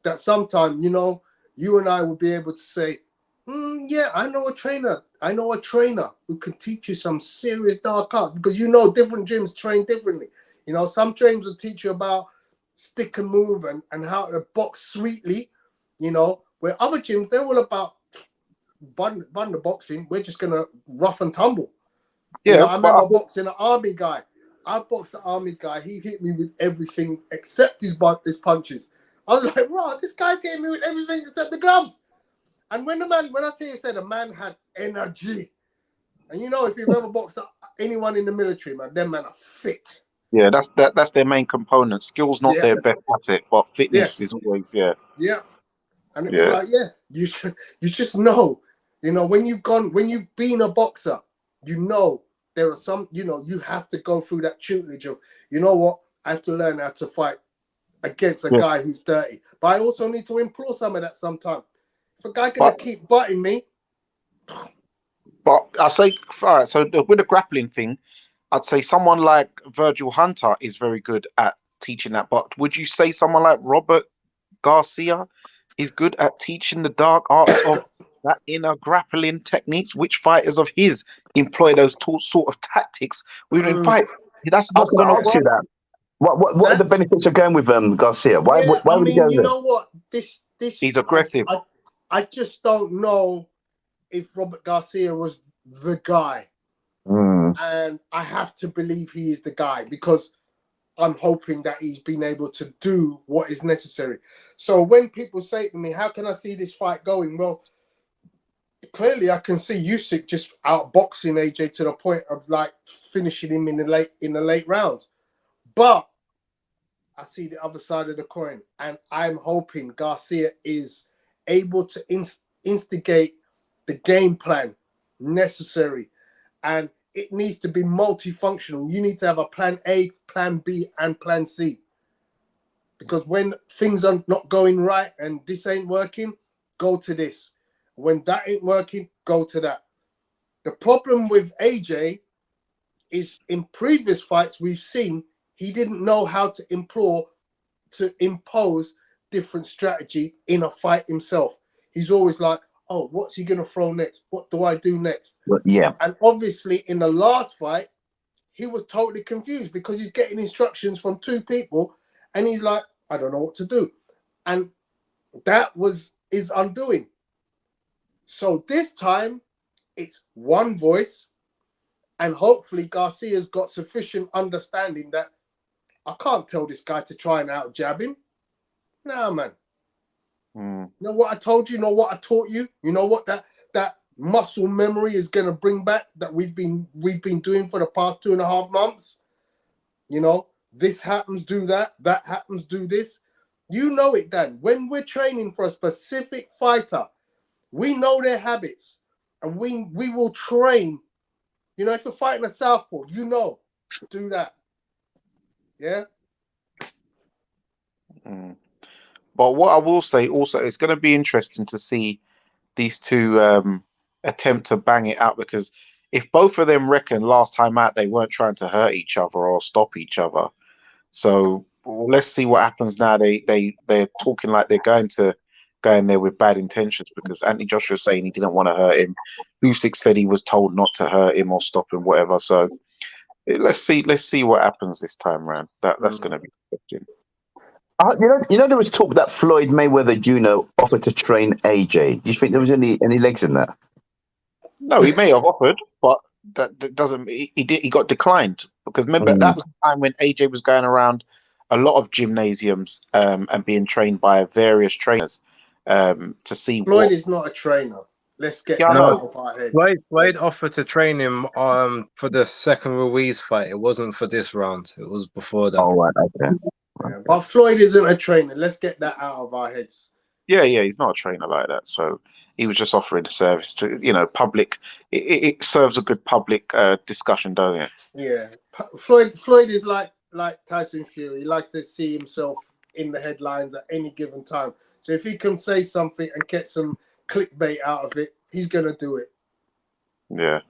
S2: that sometimes, you know, you and I will be able to say, yeah, I know a trainer who can teach you some serious dark arts, because you know different gyms train differently. You know, some gyms will teach you about stick and move and how to box sweetly, you know, where other gyms, they're all about bun the boxing. We're just gonna rough and tumble. Yeah, you know, I remember boxing an army guy. I boxed an army guy. He hit me with everything except his punches. I was like, bro, this guy's hitting me with everything except the gloves. And when I tell you, the man had energy. And you know, if you've ever boxed anyone in the military, man, them men are fit.
S4: Yeah, that's their main component. Skill's not their best asset, but fitness is always, Yeah.
S2: And it was like, you just know, you know, when you've been a boxer, you know, there are some, you know, you have to go through that tutelage of, you know what, I have to learn how to fight against a guy who's dirty. But I also need to implore some of that sometime. If a guy gonna keep butting me.
S4: But I say, all right, so with the grappling thing, I'd say someone like Virgil Hunter is very good at teaching that. But would you say someone like Robert Garcia is good at teaching the dark arts of that inner grappling techniques? Which fighters of his employ those sort of tactics within fight? That's not going to
S3: ask you that. What are the benefits of going with Garcia? Why would he go there?
S2: You know what? This
S4: he's aggressive.
S2: I just don't know if Robert Garcia was the guy. And I have to believe he is the guy, because I'm hoping that he's been able to do what is necessary. So when people say to me, how can I see this fight going? Well, clearly I can see Usyk just outboxing AJ to the point of like finishing him in the late rounds. But I see the other side of the coin, and I'm hoping Garcia is able to instigate the game plan necessary, and it needs to be multifunctional. You need to have a plan A, plan B, and plan C. Because when things are not going right and this ain't working, go to this. When that ain't working, go to that. The problem with AJ is in previous fights we've seen, he didn't know how to impose different strategy in a fight himself. He's always like, oh, what's he going to throw next? What do I do next?
S3: Yeah.
S2: And obviously in the last fight, he was totally confused because he's getting instructions from two people and he's like, I don't know what to do. And that was his undoing. So this time it's one voice, and hopefully Garcia's got sufficient understanding that I can't tell this guy to try and out jab him. Nah, man. You know what I told you? You know what I taught you? You know what that muscle memory is going to bring back that we've been doing for the past 2.5 months? You know, this happens, do that. That happens, do this. You know it, Dan. When we're training for a specific fighter, we know their habits, and we will train. You know, if you're fighting a southpaw, you know, do that. Yeah.
S4: But what I will say also, it's going to be interesting to see these two attempt to bang it out, because if both of them reckon last time out they weren't trying to hurt each other or stop each other, so let's see what happens now. They're talking like they're going to go in there with bad intentions, because Anthony Joshua is saying he didn't want to hurt him. Usyk said he was told not to hurt him or stop him, whatever. So let's see what happens this time around. That's going to be interesting.
S3: There was talk that Floyd Mayweather Jr. offered to train AJ. Do you think there was any legs in that?
S4: No, he may have offered, but that doesn't. He got declined, because remember that was the time when AJ was going around a lot of gymnasiums and being trained by various trainers to see.
S2: Floyd is not a trainer. Let's get that out of our head.
S1: Floyd offered to train him for the second Ruiz fight. It wasn't for this round. It was before that.
S3: Oh, right, okay.
S2: Yeah, but Floyd isn't a trainer. Let's get that out of our heads.
S4: Yeah, he's not a trainer like that. So he was just offering a service to, public. It serves a good public discussion, doesn't it?
S2: Yeah, Floyd is like Tyson Fury. He likes to see himself in the headlines at any given time. So if he can say something and get some clickbait out of it, he's gonna do it.
S4: Yeah.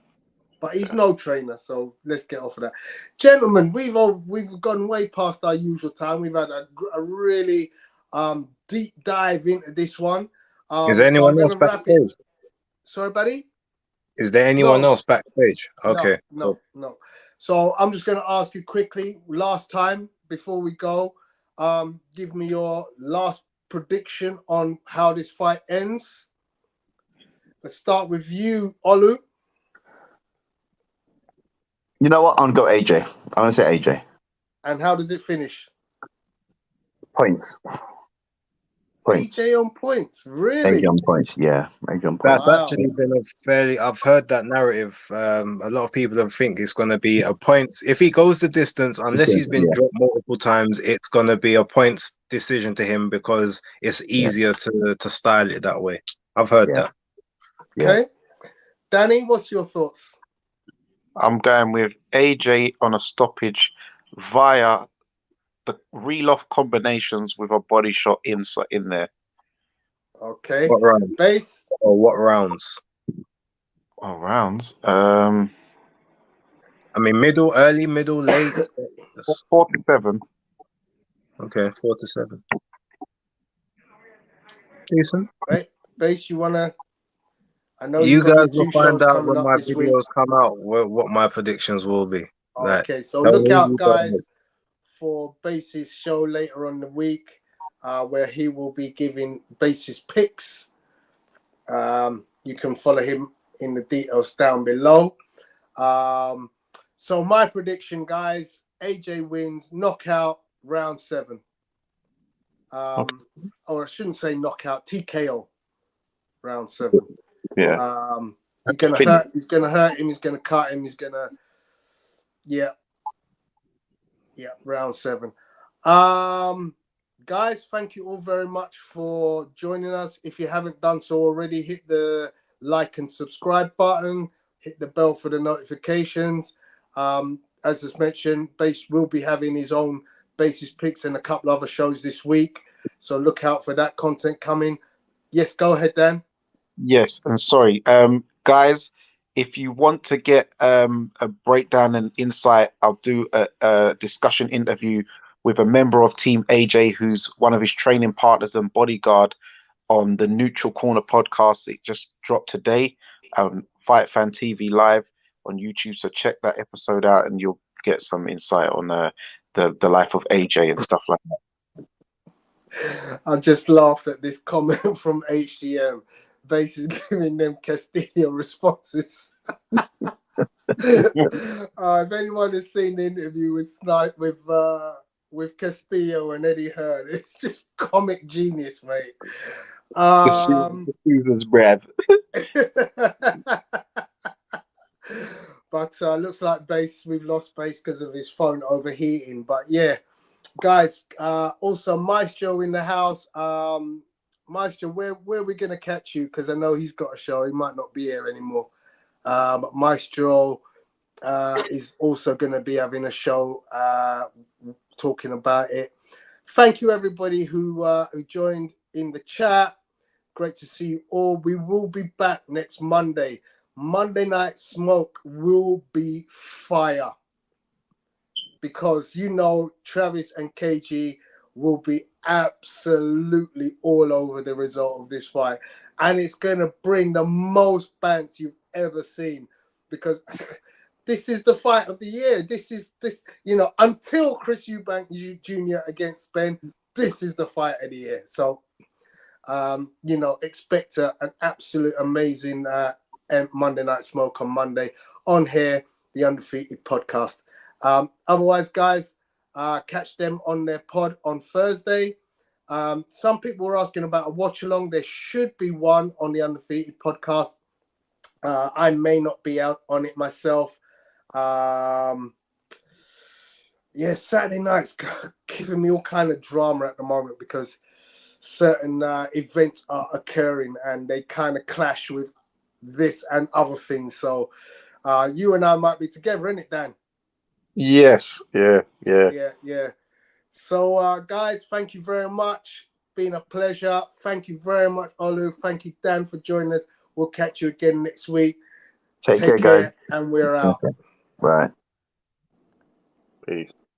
S2: But he's no trainer, so let's get off of that. Gentlemen, we've gone way past our usual time. We've had a really deep dive into this one.
S1: Is there anyone else backstage?
S2: Sorry, buddy?
S1: Is there anyone else backstage? Okay.
S2: No. So I'm just going to ask you quickly, last time, before we go, give me your last prediction on how this fight ends. Let's start with you, Olu.
S3: You know what? I'm going to go AJ. I'm going to say AJ.
S2: And how does it finish?
S3: Points.
S2: AJ on points, really?
S3: AJ on points, yeah. AJ on points.
S1: That's actually been a fairly. I've heard that narrative. A lot of people don't think it's going to be a points. If he goes the distance, unless he's been dropped multiple times, it's going to be a points decision to him, because it's easier to style it that way. I've heard that.
S2: Okay. Danny, what's your thoughts?
S4: I'm going with AJ on a stoppage via the reel-off combinations with a body shot in there.
S2: Okay.
S1: What round?
S2: Base?
S1: Or what rounds?
S4: Oh, rounds.
S1: I mean, early, middle, late.
S4: 47.
S1: Okay, 4 to 7. Decent.
S2: Right. Base, you wanna? I know
S1: you guys will find out when my videos come out what my predictions will be.
S2: Okay, so look out, guys, for Base's show later on in the week, where he will be giving Base's picks. You can follow him in the details down below. So my prediction, guys, AJ wins knockout round 7. Or I shouldn't say knockout, TKO round 7.
S4: Yeah.
S2: He's gonna hurt him, he's gonna cut him, he's gonna round 7. Guys, thank you all very much for joining us. If you haven't done so already, hit the like and subscribe button, hit the bell for the notifications. As I mentioned, Base will be having his own Base's picks and a couple other shows this week, so look out for that content coming. Yes, go ahead, Dan.
S4: Yes, and sorry, guys, If you want to get a breakdown and insight, I'll do a discussion interview with a member of Team AJ, who's one of his training partners and bodyguard, on the Neutral Corner podcast. It just dropped today. Fight Fan TV live on YouTube. So check that episode out, and you'll get some insight on the life of AJ and stuff like that.
S2: I just laughed at this comment from HDM, basically giving them Castillo responses. If anyone has seen the interview with Castillo and Eddie Hearn, it's just comic genius, mate.
S4: Susan's breath.
S2: But looks like we've lost Base because of his phone overheating. But yeah, guys, also Maestro in the house. Maestro, where are we going to catch you? Because I know he's got a show. He might not be here anymore. But Maestro is also going to be having a show talking about it. Thank you, everybody who joined in the chat. Great to see you all. We will be back next Monday. Monday Night Smoke will be fire. Because, you know, Travis and KG will be absolutely all over the result of this fight. And it's going to bring the most bants you've ever seen. Because this is the fight of the year. This, you know, until Chris Eubank Jr. against Ben, this is the fight of the year. So, you know, expect an absolute amazing Monday Night Smoke on Monday on here, the Undefeated podcast. Otherwise, guys, catch them on their pod on Thursday. Some people were asking about a watch along. There should be one on the Undefeated podcast. I may not be out on it myself. Yeah, Saturday night's giving me all kind of drama at the moment because certain events are occurring and they kind of clash with this and other things. So you and I might be together, innit, Dan?
S4: Yes. Yeah.
S2: So guys, thank you very much. Been a pleasure. Thank you very much, Olu. Thank you, Dan, for joining us. We'll catch you again next week.
S3: Take care, guys.
S2: And we're out.
S3: Bye.
S4: Peace.